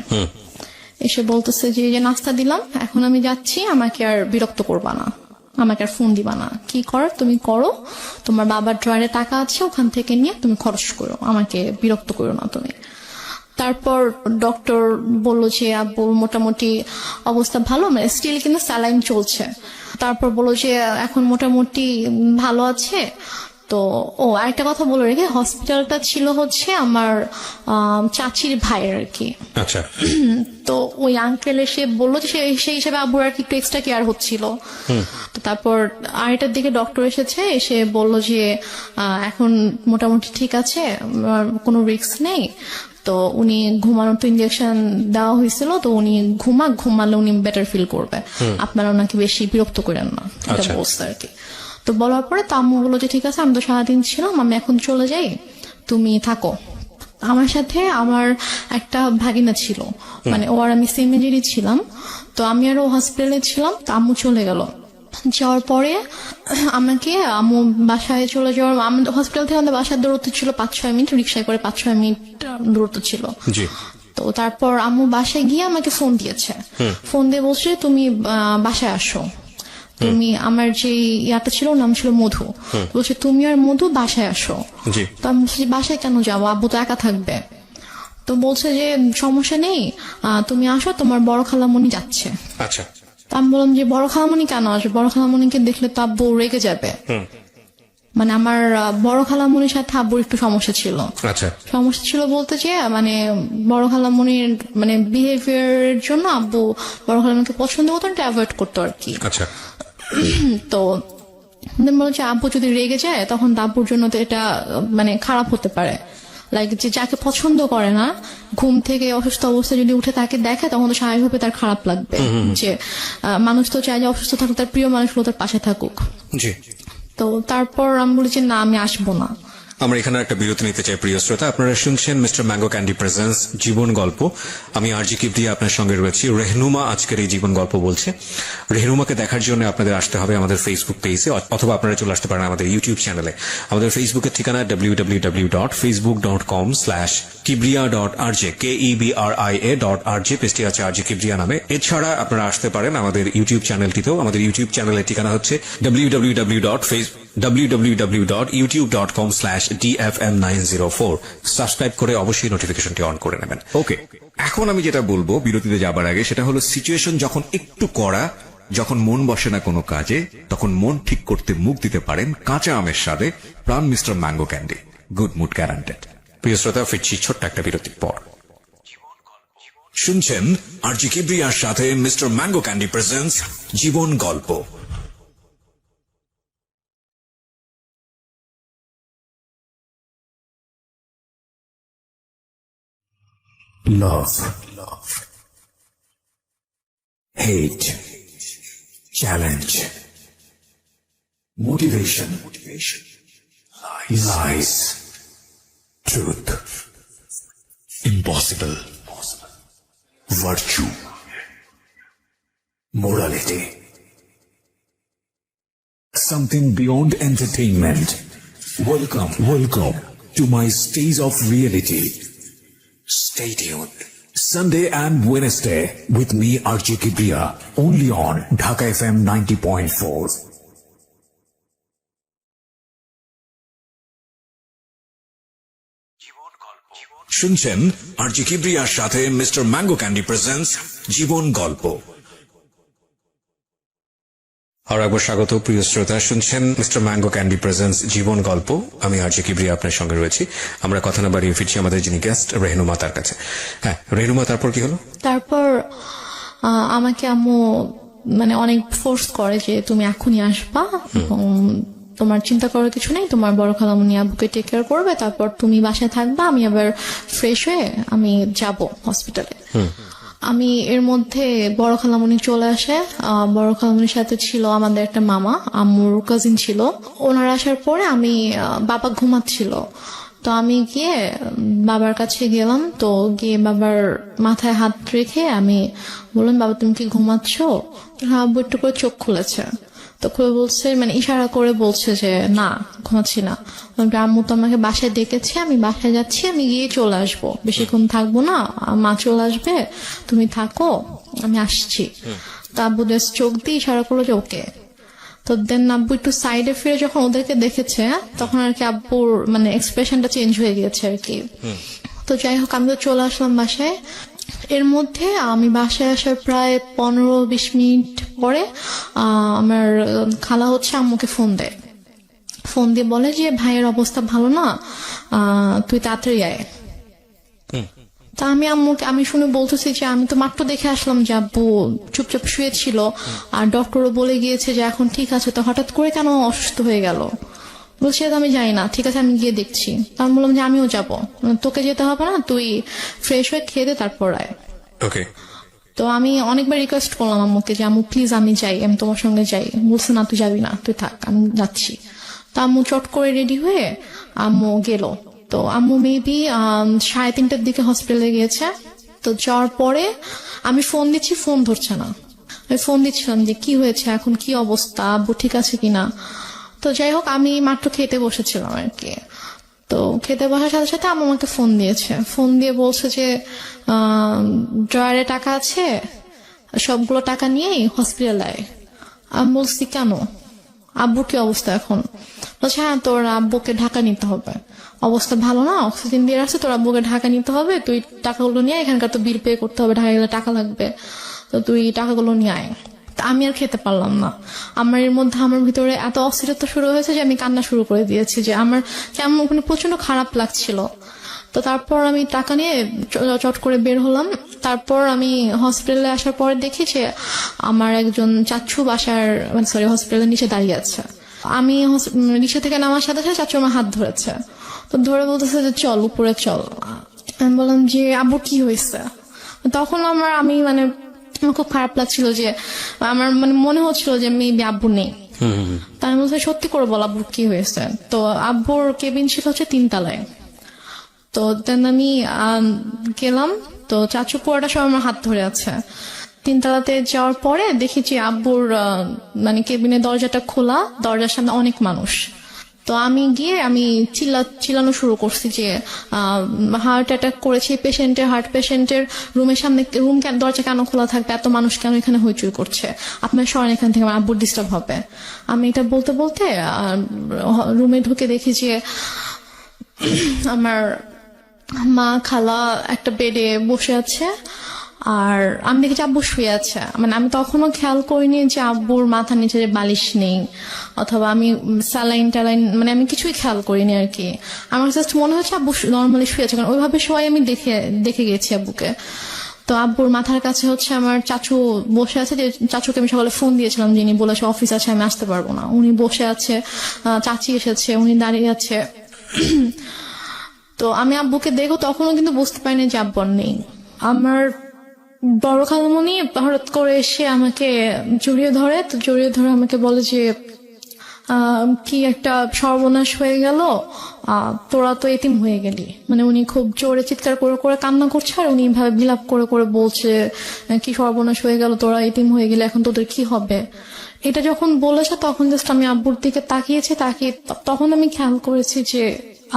এসে বলতেছে যে এই যে নাস্তা দিলাম, এখন আমি যাচ্ছি, আমাকে আর বিরক্ত করবা না, আমাকে আর ফোন দিবা না, কি করার তুমি করো, তোমার বাবার ড্রয়ারে টাকা আছে ওখান থেকে নিয়ে তুমি খরচ করো, আমাকে বিরক্ত করো না তুমি। তারপর ডক্টর বললো যে আব্বুর মোটামুটি অবস্থা ভালো, মানে স্টিল কিন্তু স্যালাইন চলছে। তারপর বললো যে এখন মোটামুটি ভালো আছে। তো আরেকটা কথা বলে রেখে, হসপিটালটা ছিল হচ্ছে আমার চাচির ভাইয়ের আর কি। আচ্ছা। তো ওই আঙ্কেল এসে বললো যে সেই হিসাবে আব্বুর আর কি একটু এক্সট্রা কেয়ার হচ্ছিল। তো তারপর আড়াইটার দিকে ডক্টর এসে বললো যে এখন মোটামুটি ঠিক আছে, কোনো রিস্ক নেই। তো উনি ঘুমানোর তো ইঞ্জেকশন দেওয়া হয়েছিল, তো উনি ঘুমালে উনি বেটার ফিল করবে, আপনারা ওনাকে বেশি বিরক্ত করেন না, এটা বলছে আর কি। তো বলার পরে তো আম্মু বললো যে ঠিক আছে, আমি তো সারাদিন ছিলাম, আমি এখন চলে যাই, তুমি থাকো। আমার সাথে আমার একটা ভাগিনা ছিল, মানে ও আর আমি সেম এজেরই ছিলাম। তো আমি আর ও হসপিটালে ছিলাম, তো আম্মু চলে গেল। যাওয়ার পরে আমাকে আম্মু বাসায় চলে যাওয়ার, হসপিটাল থেকে আমাদের বাসার দূরত্ব ছিল 5-6 মিনিট, রিক্সায় করে 5-6 মিনিট দূরত্ব ছিল। তো তারপর আম্মু বাসায় গিয়ে আমাকে ফোন দিয়েছে, ফোন দিয়ে বলছে তুমি বাসায় আসো, তুমি আমার যে ইয়াটা ছিল, নাম ছিল মধু, বলছে তুমি আর মধু বাসায় আসো। তো আমি বলছি বাসায় কেন যাবো, আব্বু তো একা থাকবে। তো বলছে যে সমস্যা নেই, তুমি আসো, তোমার বড় খালামণি যাচ্ছে। আচ্ছা। তো আমি বললাম যে বড় খালামণি কেন আসবে, বড় খালামণিকে দেখলে তো আব্বু রেগে যাবে। মানে আমার বড় খালামণির সাথে আব্বুর একটু সমস্যা ছিল। আচ্ছা। সমস্যা ছিল বলতে যে মানে বড় খালামণির মানে বিহেভিয়ারের জন্য আব্বু বড় খালামণিকে পছন্দ করতো, এটা অ্যাভয়েড করতো আর কি। আচ্ছা। তো বলছে আব্বু যদি রেগে যায় তখন আব্বুর জন্য তো এটা মানে খারাপ হতে পারে, লাইক যে যাকে পছন্দ করে না, ঘুম থেকে অসুস্থ অবস্থায় যদি উঠে তাকে দেখে, তখন তো স্বাভাবিকভাবে তার খারাপ লাগবে। যে মানুষ তো চায় যে অসুস্থ থাকুক, তার প্রিয় মানুষগুলো তার পাশে থাকুক। তো তারপর আমি বলি যে না, আমি আসবো না। আমরা এখানে একটা বিরতি নিতে চাই। প্রিয় শ্রোতা, আপনারা শুনছেন মিস্টার ম্যাঙ্গো ক্যান্ডি প্রেজেন্স জীবন গল্প। আমি আরজি কিবরিয়া আপনার সঙ্গে রয়েছি। রেহনুমা আজকের এই জীবন গল্প বলছে। রেহনুমাকে দেখার জন্য আপনাদের আসতে হবে আমাদের ফেসবুক পেজে, অথবা আপনারা চলে আসতে পারেন আমাদের ইউটিউব চ্যানেলে। আমাদের ফেসবুকের ঠিকানা www.facebook.com/kibria.rj, KEBRIA.RJ, পেজটি আছে আরজি কিবরিয়া নামে। এছাড়া আপনারা আসতে পারেন আমাদের ইউটিউব চ্যানেলটিতেও। আমাদের ইউটিউব চ্যানেলের ঠিকানা হচ্ছে www.facebook.com/DFM904। সাবস্ক্রাইব করে অবশ্যই নোটিফিকেশনটি অন করে নেবেন। ওকে, এখন আমি যেটা বলবো বিরতিতে যাবার আগে, সেটা হলো সিচুয়েশন যখন একটু কড়া, যখন মন বসে না কোনো কাজে, তখন মন ঠিক করতে মুখ দিতে পারেন কাঁচা আমের স্বাদে Pran mister mango candy, good mood guaranteed. প্রিয় শ্রোতা, ফিরছি ছোট্ট একটা বিরতির পর। শুনছেন আরজি কিবরিয়ার সাথে মিস্টার ম্যাঙ্গো ক্যান্ডি প্রেজেন্টস জীবন গল্প। love, hate, challenge, motivation, lies, truth, impossible, virtue, morality, something beyond entertainment. Welcome to my stage of reality. Stay tuned. Sunday and Wednesday with me, RJ Kibriya, only on Dhaka FM 90.4. শুনছেন আরজি কিবরিয়ার সাথে মিস্টার ম্যাঙ্গো ক্যান্ডি প্রেজেন্টস জীবন গল্প। আর একবার স্বাগত প্রিয় শ্রোতা, শুনছেন মিস্টার ম্যাঙ্গো ক্যান্ডি প্রেজেন্টস জীবন গল্প। আমি আরজি কিবরিয়া আপনার সঙ্গে রয়েছি। আমরা কথা না বাড়িয়ে ফিরছি আমাদের যিনি গেস্ট রেহনুমা তার কাছে। হ্যাঁ রেহনুমা, তারপর কি হলো? তারপর আমাকে আম্মু মানে অনেক ফোর্স করে যে তুমি এখনই আসবা এবং তোমার চিন্তা করার কিছু নেই, তোমার বড় খালামণি আব্বুকে টেক কেয়ার করবে, তারপর তুমি বাসায় থাকবা, আমি আবার ফ্রেশ হয়ে আমি যাব হসপিটালে। আমি এর মধ্যে বড় খালামণি চলে আসে। বড় খালামণির সাথে ছিল আমাদের একটা মামা, আম্মুর কাজিন ছিল। ওনারা আসার পরে আমি বাবা ঘুমাচ্ছিল, তো আমি গিয়ে বাবার কাছে গেলাম। তো গিয়ে বাবার মাথায় হাত রেখে আমি বললাম, বাবা তুমি কি ঘুমাচ্ছ? আব্বু একটু করে চোখ খুলেছে, তো খুলে বলছে, মানে ইশারা করে বলছে যে না ঘুমাচ্ছি না। আম্মু তো আমাকে বাসায় ডেকেছে, আমি বাসায় যাচ্ছি, আমি গিয়ে চলে আসবো, বেশিক্ষণ থাকবো না, মা চলে আসবে, তুমি থাকো, আমি আসছি। তো আব্বু জাস্ট চোখ দিয়ে ইশারা করলো যে ওকে। তো দেন আব্বু একটু সাইডে ফিরে যখন ওদেরকে দেখেছে, তখন আর কি আব্বুর মানে এক্সপ্রেশনটা চেঞ্জ হয়ে গিয়েছে আর কি। তো যাই হোক, আমি তো চলে আসলাম বাসায়। এর মধ্যে আমি বাসায় আসার প্রায় 15-20 মিনিট পরে আমার খালা হচ্ছে আম্মুকে ফোন দেয়। ফোন দিয়ে বলে যে ভাইয়ের অবস্থা ভালো না, তুই তাড়াতাড়ি আয়। তা আমি শুনে বলতেছি যে আমি তো মাত্র দেখে আসলাম যে আব্বু চুপচাপ শুয়েছিল, আর ডক্টরও বলে গিয়েছে যে এখন ঠিক আছে, তো হঠাৎ করে কেন অসুস্থ হয়ে গেল? বলছি আমি জানি না, ঠিক আছে আমি গিয়ে দেখছি। আমি বললাম যে আমিও যাবো, তোকে যেতে হবে না, তুই ফ্রেশ হয়ে খেয়ে দে তারপর আয়। ওকে। তো আমি অনেকবার রিকোয়েস্ট করলাম আম্মুকে যে আম্মু প্লিজ আমি যাই, আমি তোমার সঙ্গে যাই। বলছে না তুই যাবি না, তুই থাক, আমি যাচ্ছি। তো আম্মু চট করে রেডি হয়ে আম্মু গেল। তো আম্মু মেবি 3:30টার দিকে হসপিটালে গিয়েছে। তো যাওয়ার পরে আমি ফোন দিচ্ছি, ফোন ধরছে না। আমি ফোন দিচ্ছিলাম যে কি হয়েছে, এখন কি অবস্থা, আব্বু ঠিক আছে কিনা। তো যাই হোক, আমি মাত্র খেতে বসেছিলাম আর কি। তো খেতে বসার সাথে সাথে আম্মু আমাকে ফোন দিয়েছে। ফোন দিয়ে বলছে যে ড্রয়ারে টাকা আছে, সবগুলো টাকা নিয়েই হসপিটালে আয়। আমি বলছি কেন, আব্বুর কি অবস্থা এখন? বলছে হ্যাঁ তোর আব্বুকে ঢাকা নিতে হবে, অবস্থা ভালো না, অক্সিজেন দিয়ে রাখছে, তোর আব্বুকে ঢাকা নিতে হবে, তুই টাকাগুলো নিয়ে, এখানকার তো বিল পে করতে হবে, ঢাকা গেলে টাকা লাগবে, তো তুই টাকাগুলো নিয়ে আয়। আমি আর খেতে পারলাম না। আমার এর মধ্যে আমার ভিতরে এত অস্থিরতা শুরু হয়েছে যে আমি কান্না শুরু করে দিয়েছি, যে আমার কেমন ওখানে প্রচন্ড খারাপ লাগছিল। তো তারপর আমি টাকা নিয়ে চট করে বের হলাম। তারপর আমি হসপিটালে আসার পরে দেখি যে আমার একজন চাচু বাসার হসপিটালের নিচে দাঁড়িয়ে আছে। আমি রিক্সা থেকে নামার সাথে সাথে চাচু আমার হাত ধরেছে। তো ধরে বলতেছে যে চল উপরে চল। আমি বললাম যে আব্বু কি হয়েছে? তখন আমার খুব খারাপ লাগছিল, যে আমার মনে হচ্ছিল যে মেবি আব্বু নেই। তাই আমি বলছি সত্যি করে বল আব্বুর কি হয়েছে। তো আব্বুর কেবিন ছিল হচ্ছে 3 তলায়। তো দেন আমি গেলাম, তো চাচু পুরোটা সব আমার হাত ধরে আছে। 3 তলাতে যাওয়ার পরে দেখেছি আব্বুর কেবিনের দরজাটা খোলা, দরজার সামনে অনেক মানুষ। তো আমি গিয়ে চিল্লানো শুরু করছি যে হার্ট অ্যাটাক করেছে পেশেন্টের, হার্ট পেশেন্টের রুমের সামনে দরজা কেন খোলা থাকবে, এত মানুষ কেন এখানে হইচই করছে, আপনার সরেন এখান থেকে, আমার আব্বুর ডিস্টার্ব হবে। আমি এটা বলতে বলতে রুমে ঢুকে দেখি যে আমার মা খালা একটা বেডে বসে আছে, আর আমি দেখেছি আব্বু শুয়ে আছে। আমি তখনও খেয়াল করিনি যে আব্বুর মাথার নিচে যে বালিশ নেই, অথবা আমি স্যালাইন ট্যালাইন আমি কিছুই খেয়াল করিনি আর কি। আমার জাস্ট মনে হচ্ছে আব্বু নর্মালি শুয়ে আছে, কারণ ওইভাবে সবাই আমি দেখে গেছি আব্বুকে। তো আব্বুর মাথার কাছে হচ্ছে আমার চাচু বসে আছে, যে চাচুকে আমি সকালে ফোন দিয়েছিলাম, যিনি বলেছে অফিস আছে আমি আসতে পারবো না, উনি বসে আছে। চাচি এসেছে, উনি দাঁড়িয়ে আছে। তো আমি আব্বুকে দেখো, তখনও কিন্তু বুঝতে পারিনি যে আব্বু নেই। আমার বড় খালামণি হঠাৎ করে এসে আমাকে জড়িয়ে ধরে, তো জড়িয়ে ধরে আমাকে বলে যে কি একটা সর্বনাশ হয়ে গেল, তোরা তো এতিম হয়ে গেলি। মানে উনি খুব জোরে চিৎকার করে করে কান্না করছে, আর উনি ভাবে বিলাপ করে করে বলছে কি সর্বনাশ হয়ে গেল, তোরা এতিম হয়ে গেলে এখন তোদের কি হবে। এটা যখন বলেছে তখন জাস্ট আমি আব্বুর দিকে তাকিয়েছি, তাকিয়ে তখন আমি খেয়াল করেছি যে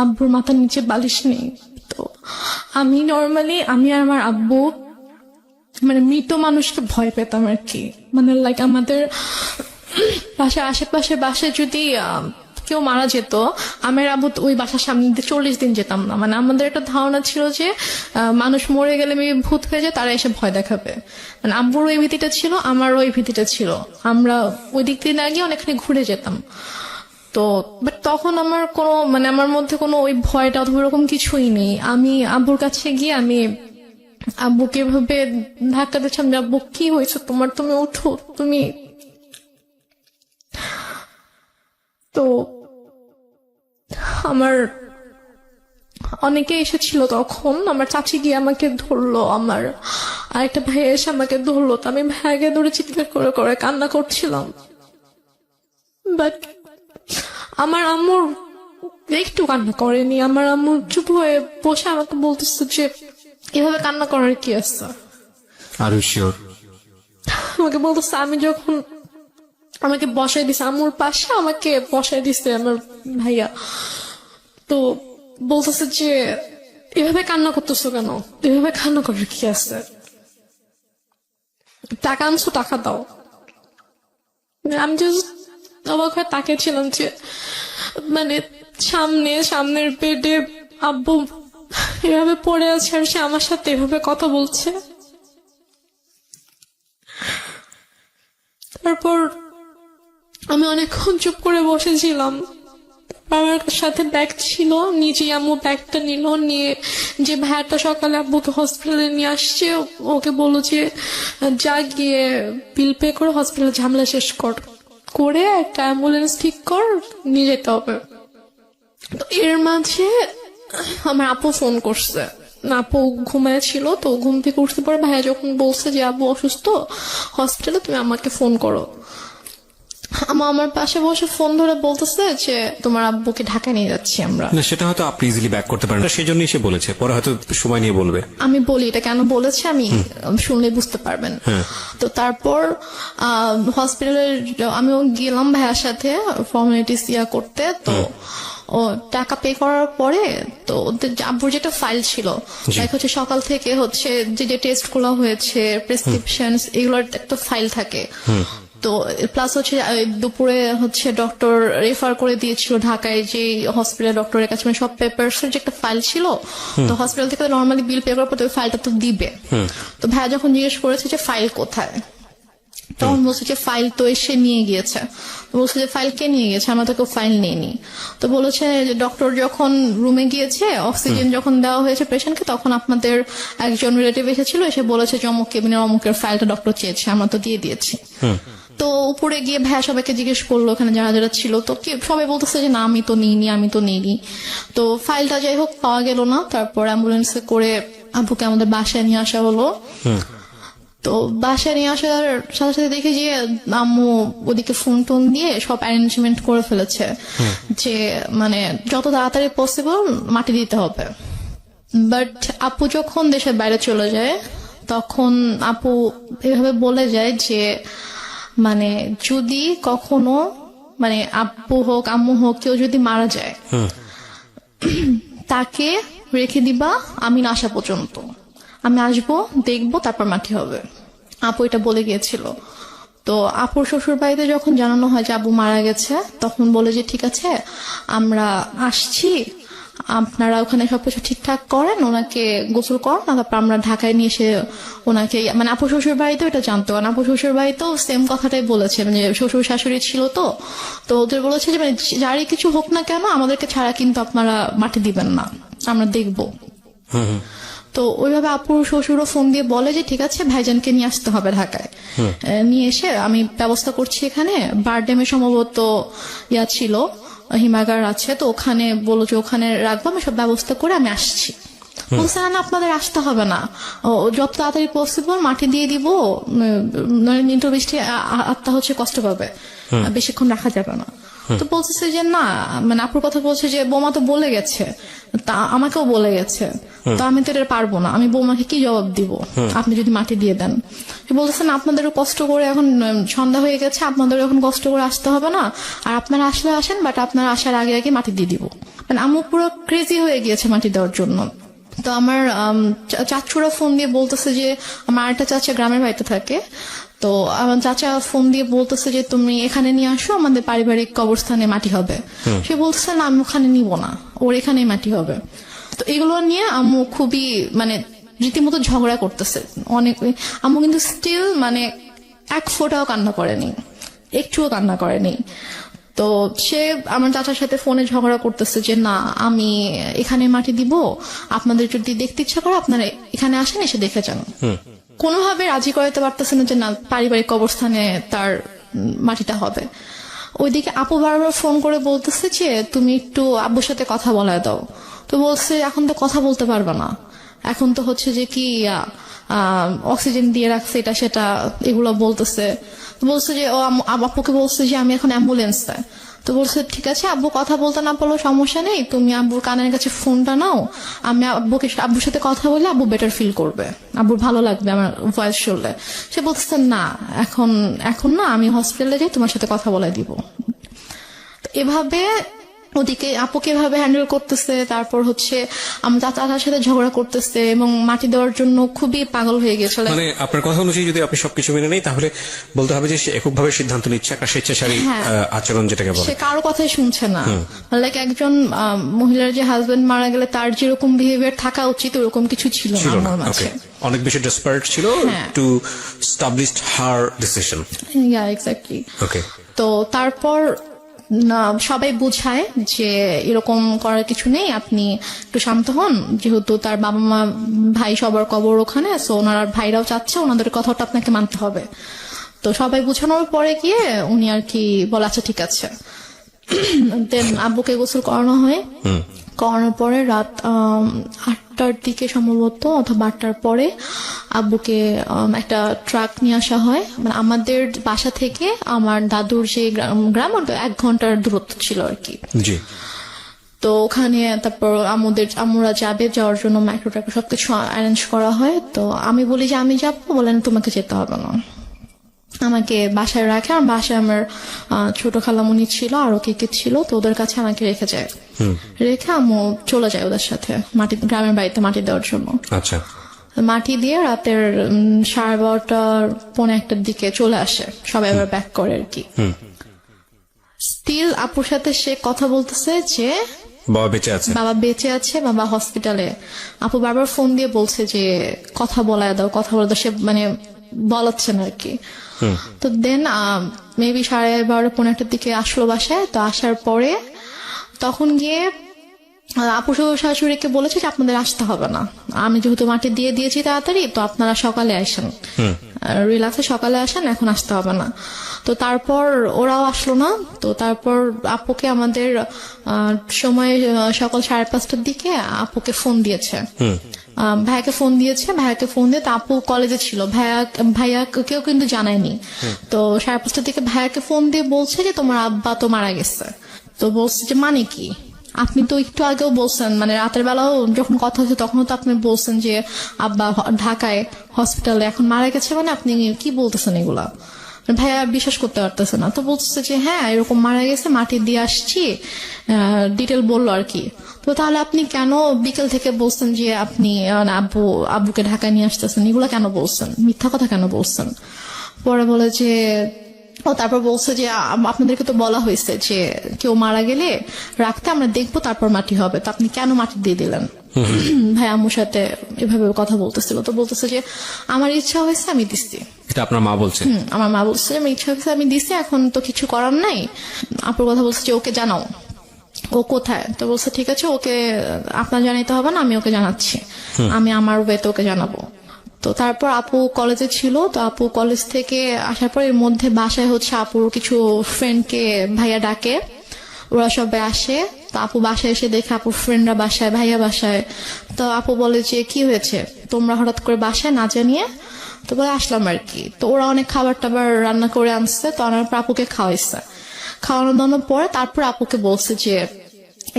আব্বুর মাথার নিচে বালিশ নেই। তো আমি নর্মালি আমি আর আমার আব্বু মানে মৃত মানুষকে ভয় পেতাম আর কি। মানে লাইক আমাদের বাসার আশেপাশে বাসায় যদি কেউ মারা যেত, আমার আব্বু ওই বাসার সামনে দিয়ে 40 দিন যেতাম না। মানে আমাদের একটা ধারণা ছিল যে মানুষ মরে গেলে মেবি ভূত হয়ে যায়, তারা এসে ভয় দেখাবে। মানে আব্বুর ওই ভীতিটা ছিল, আমার ওই ভীতিটা ছিল। আমরা ওই দিক দিয়ে না গিয়ে অনেকখানি ঘুরে যেতাম। তো বাট তখন আমার কোনো মানে আমার মধ্যে কোনো ওই ভয়টা অথবা ওরকম কিছুই নেই। আমি আব্বুর কাছে গিয়ে আমি আব্বুকে এভাবে ধাক্কা দিচ্ছিলাম যে আব্বু কি হয়েছে তোমার, তুমি উঠো তুমি। তো আমার অনেকে এসেছিল তখন, আমার চাচি গিয়ে আমাকে ধরলো, আমার আরেকটা ভাই এসে আমাকে ধরলো। তো আমি ভাইকে ধরে চিৎকার করে করে কান্না করছিলাম। বাট আমার আম্মুর একটু কান্না করেনি। আমার আম্মু চুপ হয়ে বসে আমাকে বলতেছে যে এভাবে কান্না করার কি আছে। Are you sure? আমাকে বলতেছে, আমি যখন আমাকে বসাই দিছে আম্মুর পাশে, আমাকে বসাই দিছে আমার ভাইয়া, তো বলতেছে যে এভাবে কান্না করতেছো কেন, এভাবে কান্না করার কি আছে, টাকা আনছো টাকা দাও। আমি জাস্ট অবাক হয়ে তাকিয়েছিলাম যে মানে সামনের বেডে আব্বু এভাবে পড়ে আছে আর সে আমার সাথে এভাবে কথা বলছে। তারপর আমি অনেকক্ষণ চুপ করে বসেছিলাম। আমার সাথে ব্যাগ ছিল, নিজে আম্মু ব্যাগটা নিল, নিয়ে যে ভাইয়াটা সকালে আব্বুকে হসপিটালে নিয়ে আসছে ওকে বললো যে যা গিয়ে বিল পে করে হসপিটালে ঝামেলা শেষ করে একটা অ্যাম্বুলেন্স ঠিক কর, নিয়ে যেতে হবে। তো এর মাঝে আমার আপু ফোন করছে, আপু ঘুমায় ছিল। তো ঘুম থেকে উঠতে পরে ভাইয়া যখন বলছে যে আব্বু অসুস্থ হসপিটালে, তুমি আমাকে ফোন করো। আমার পাশে বসে ফোন ধরে বলতেছে যে তোমার আব্বুকে ঢাকা নিয়ে যাচ্ছি আমরা। না, সেটা হয়তো আপনি ইজিলি ব্যাক করতে পারেন, সেই জন্যই সে বলেছে, পরে হয়তো সময় নিয়ে বলবে। আমি বলি এটা কেন বলেছে, আমি শুনলে বুঝতে পারবেন। তো তারপর হসপিটালে আমিও গেলাম ভাইয়ার সাথে ফর্মালিটিস করতে। তো ও টাকা পে করার পরে তো ওদের আব্বুর যেটা ফাইল ছিল, হচ্ছে সকাল থেকে হচ্ছে যে টেস্ট গুলো হয়েছে, প্রেসক্রিপশন, এগুলোর একটা ফাইল থাকে। তো প্লাস হচ্ছে দুপুরে হচ্ছে ডক্টর রেফার করে দিয়েছিল ঢাকায় যে হসপিটাল ডক্টরের কাছে, মানে সব পেপারস এর যে একটা ফাইল ছিল। তো হসপিটাল থেকে নর্মালি বিল পে করার পর ওই ফাইলটা তো দিবে। তো ভাইয়া যখন জিজ্ঞেস করেছে যে ফাইল কোথায়, তখন বলছে যে ফাইল তো এসে নিয়ে গিয়েছে। বলছে যে ফাইল কে নিয়ে গেছে, আমরা তো কেউ ফাইল নেইনি। তো বলেছে যে ডক্টর যখন রুমে গিয়েছে, অক্সিজেন যখন দেওয়া হয়েছে পেশেন্টকে, তখন আপনাদের একজন রিলেটিভ এসেছিল, এসে বলেছে যে অমুক কেবিনের অমুকের ফাইলটা ডক্টর চেয়েছে, আমরা তো দিয়ে দিয়েছি। তো উপরে গিয়ে ভাইয়া সবাইকে জিজ্ঞেস করলো ওখানে যারা যারা ছিল, তো সবাই বলতেছে যে না আমি তো নিইনি। তো ফাইলটা যাই হোক পাওয়া গেল না। তারপর অ্যাম্বুলেন্সে করে আব্বুকে আমাদের বাসায় নিয়ে আসা হলো। তো বাসায় নিয়ে আসার সাথে সাথে দেখি যে আম্মু ওদিকে ফোন টোন দিয়ে সব অ্যারেঞ্জমেন্ট করে ফেলেছে যে মানে যত তাড়াতাড়ি পসিবল মাটি দিতে হবে। বাট আপু যখন দেশের বাইরে চলে যায়, তখন আপু এভাবে বলে যায় যে মানে যদি কখনো মানে আব্বু হোক আম্মু হোক কেউ যদি মারা যায়, তাকে রেখে দিবা আমি না আসা পর্যন্ত, আমি আসবো দেখবো তারপর মাটি হবে। আপু এটা বলে গিয়েছিল। তো আপুর শ্বশুর বাড়িতে যখন জানানো হয় যে আব্বু মারা গেছে, তখন বলে যে ঠিক আছে আমরা আসছি, আপনারা ওখানে সবকিছু ঠিকঠাক করেন, ওনাকে গোসল করেন, তারপর আমরা ঢাকায় নিয়ে এসে ওনাকে মানে আপু শ্বশুর বাড়িতেও এটা জানতো, কারণ আপু শ্বশুর বাড়িতেও সেম কথাটাই বলেছে, মানে শ্বশুর শাশুড়ি ছিল তো ওদের বলেছে যে মানে যারই কিছু হোক না কেন আমাদেরকে ছাড়া কিন্তু আপনারা মাটি দিবেন না, আমরা দেখবো। তো ওইভাবে আপুর শ্বশুরও ফোন দিয়ে বলে যে ঠিক আছে ভাইজানকে নিয়ে আসতে হবে ঢাকায়, নিয়ে এসে আমি ব্যবস্থা করছি। এখানে বারডেমে সম্ভবত ছিল হিমাগার আছে, তো ওখানে বলো যে ওখানে রাখবো, আমি সব ব্যবস্থা করে আমি আসছি। বলছে না আপনাদের আসতে হবে না, ও যত তাড়াতাড়ি পসিবল মাটি দিয়ে দিব, নিত্য বৃষ্টি আত্মা হচ্ছে কষ্ট পাবে, বেশিক্ষণ রাখা যাবে না। তো বলতেছে যে না, মানে আপুর কথা বলছে যে বৌমা তো বলে গেছে, তা আমাকেও বলে গেছে, তো আমি তো এটা পারবো না, আমি বৌমাকে কি জবাব দিব আপনি যদি মাটি দিয়ে দেন। বলতেছেন আপনাদেরও কষ্ট করে এখন সন্ধ্যা হয়ে গেছে, আপনাদেরও এখন কষ্ট করে আসতে হবে না, আর আপনারা আসলে আসেন, বাট আপনারা আসার আগে আগে মাটি দিয়ে দিব। মানে আম্মু পুরো ক্রেজি হয়ে গিয়েছে মাটি দেওয়ার জন্য। তো আমার চাচুরা ফোন দিয়ে বলতেছে যে, আমার আরেকটা চাচা গ্রামের বাড়িতে থাকে, তো আমার চাচা ফোন দিয়ে বলতেছে যে তুমি এখানে নিয়ে আসো, আমাদের পারিবারিক কবরস্থানে মাটি হবে। সে বলতেছে না, আমি ওখানে নিব না, ওর এখানেই মাটি হবে। তো এগুলো নিয়ে আম্মু খুবই মানে রীতিমতো ঝগড়া করতেছে অনেক। আম্মু কিন্তু স্টিল মানে এক ফোঁটাও কান্না করেনি, একটুও কান্না করেনি। তো সে আমার চাচার সাথে ফোনে ঝগড়া করতেছে যে না, আমি এখানে মাটি দিব, আপনাদের যদি দেখতে ইচ্ছা করে আপনারা এখানে আসেন, এসে দেখে যান। কোনোভাবে রাজি করাতে পারতেছে না যে না, পারিবারিক কবরস্থানে তার মাটিটা হবে। ওইদিকে আপু বারবার ফোন করে বলতেছে যে তুমি একটু আব্বুর সাথে কথা বলায় দাও। তো বলছে এখন তো কথা বলতে পারবে না, এখন তো হচ্ছে যে কি অক্সিজেন দিয়ে রাখছে, এটা সেটা এগুলো বলতেছে। বলছে যে ও আপুকে বলছে যে আমি এখন অ্যাম্বুলেন্সে। তো বলছে ঠিক আছে, আব্বু কথা বলতে না পারলেও সমস্যা নেই, তুমি আব্বুর কানের কাছে ফোনটা নাও, আমি আব্বুর সাথে কথা বলে আব্বু বেটার ফিল করবে, আব্বুর ভালো লাগবে আমার ভয়েস শুনলে। সে বলছে না, এখন না, আমি হসপিটালে যাই, তোমার সাথে কথা বলে দিব। এভাবে ওদিকে আপুকে এভাবে হ্যান্ডেল করতেছে, তারপর হচ্ছে আমার চাচার সাথে ঝগড়া করতেছে এবং মাটি দেওয়ার জন্য খুবই পাগল হয়ে গেছিল। মানে আপনার কথা অনুযায়ী যদি আপনি সবকিছু মেনে নেই, তাহলে বলতে হবে যে সে এককভাবে সিদ্ধান্ত নিচ্ছে, একটা স্বেচ্ছাচারী আচরণ যেটাকে বলে। সে কারো কথাই শুনছে না। লাইক একজন মহিলার যে হাজবেন্ড মারা গেলে তার যেরকম বিহেভিয়ার থাকা উচিত ওরকম কিছু ছিল না আমার মাঝে। অনেক বেশি ডেসপারেট ছিল to establish her decision. Yeah exactly. Okay. তো তারপর সবাই বুঝায় যে এরকম করার কিছু নেই, আপনি একটু শান্ত হন, যেহেতু তার বাবা মা ভাই সবার কবর ওখানে, সো ওনার ভাইরাও চাচ্ছে, ওনাদের কথাটা আপনাকে মানতে হবে। তো সবাই বুঝানোর পরে গিয়ে উনি আর কি বলে আচ্ছা ঠিক আছে। দেন আব্বুকে গোসল করানো হয়, করানোর পরে রাত 8টার দিকে সম্ভবত অথবা 8টার পরে আব্বুকে একটা ট্রাক নিয়ে আসা হয়। মানে আমাদের বাসা থেকে আমার দাদুর যে গ্রাম 1 ঘন্টার দূরত্ব ছিল আর কি। জি। তো ওখানে তারপর আমরা যাওয়ার জন্য মাইক্রো ট্রাক সবকিছু অ্যারেঞ্জ করা হয়। তো আমি বলি যে আমি যাবো, বলেন তোমাকে যেতে হবে না, আমাকে বাসায় রাখে। আর বাসায় আমার ছোট খালামণি ছিল, আরো কে ছিল, তো ওদের কাছে আমাকে রেখে যায়। রেখে আম্মু চলে যায় ওদের সাথে গ্রামের বাড়িতে মাটি দেওয়ার জন্য। আচ্ছা। মাটি দিয়ে রাতের 12:30 পৌনে 1টার দিকে চলে আসে, সবাই আবার ব্যাক করে আর কি। স্টিল আপুর সাথে সে কথা বলতেছে যে বাবা বেঁচে আছে, বাবা হসপিটালে। আপু বারবার ফোন দিয়ে বলছে যে কথা বলায় দাও, সে মানে বলাচ্ছে না আর কি। তো দেন মেবি 12:30 পৌনে 1টার দিকে আসলো বাসায়। তো আসার পরে তখন গিয়ে আপু শাশুড়িকে বলেছে যে আপনাদের আসতে হবে না, আমি যেহেতু মাটি দিয়ে দিয়েছি তাড়াতাড়ি, তো আপনারা সকালে আসেন, রিল্যাক্সে সকালে আসেন, এখন আসতে হবে না। তো তারপর ওরাও আসলো না। তো তারপর আপুকে আমাদের সময় সকাল 5:30টার দিকে আপুকে ফোন দিয়েছে, ভাইয়াকে ফোন দিয়ে তো আপু কলেজে ছিল, ভাইয়া কেউ কিন্তু জানায়নি। তো 5:30টার দিকে ভাইয়াকে ফোন দিয়ে বলছে যে তোমার আব্বা তো মারা গেছে। তো বলছে যে মানে কি, আপনি তো একটু আগেও বলছেন, মানে রাতের বেলাও যখন কথা হচ্ছে তখনও তো আপনি বলছেন যে আব্বা ঢাকায় হসপিটালে, এখন মারা গেছে, মানে আপনি কি বলতেছেন এগুলা? ভাইয়া বিশ্বাস করতে পারতেছে না। তো বলতেছে যে হ্যাঁ এরকম মারা গেছে, মাটি দিয়ে আসছি, ডিটেল বললো আর কি। তো তাহলে আপনি কেন বিকেল থেকে বলছেন যে আপনি আব্বুকে ঢাকায় নিয়ে আসতেছেন, এগুলা কেন বলছেন, মিথ্যা কথা কেন বলছেন? পরে বলে যে তারপর বলছে যে আপনাদেরকে তো বলা হয়েছে যে কেউ মারা গেলে রাখতে, আমরা দেখবো তারপর মাটি হবে, তো আপনি কেন মাটি দিয়ে দিলেন? ভাই আম্মুর সাথে এভাবে কথা বলতেছিল। তো বলতেছে যে আমার ইচ্ছা হয়েছে আমি দিচ্ছি। এটা আপনার মা বলছে? আমার মা বলছে আমার ইচ্ছা হয়েছে আমি দিচ্ছি, এখন তো কিছু করার নাই। আপুর কথা বলছে যে ওকে জানাও, ও কোথায়? তো বলছে ঠিক আছে, ওকে আপনার জানাইতে হবে না, আমি ওকে জানাচ্ছি, আমি আমার ওয়েতে ওকে জানাবো। তো তারপর আপু কলেজে ছিল। তো আপু কলেজ থেকে আসার পর এর মধ্যে বাসায় হচ্ছে আপুর কিছু ফ্রেন্ডকে ভাইয়া ডাকে, ওরা সবাই আসে। তো আপু বাসায় এসে দেখে আপুর ফ্রেন্ডরা বাসায়, ভাইয়া বাসায়। তো আপু বলে যে কি হয়েছে তোমরা হঠাৎ করে বাসায় না জানিয়ে? তো বলে আসলাম আর কি। তো ওরা অনেক খাবার টাবার রান্না করে আনছে, তো আনার পর আপুকে খাওয়াইছে। খাওয়ানো দাওয়ানোর পরে তারপর আপুকে বলছে যে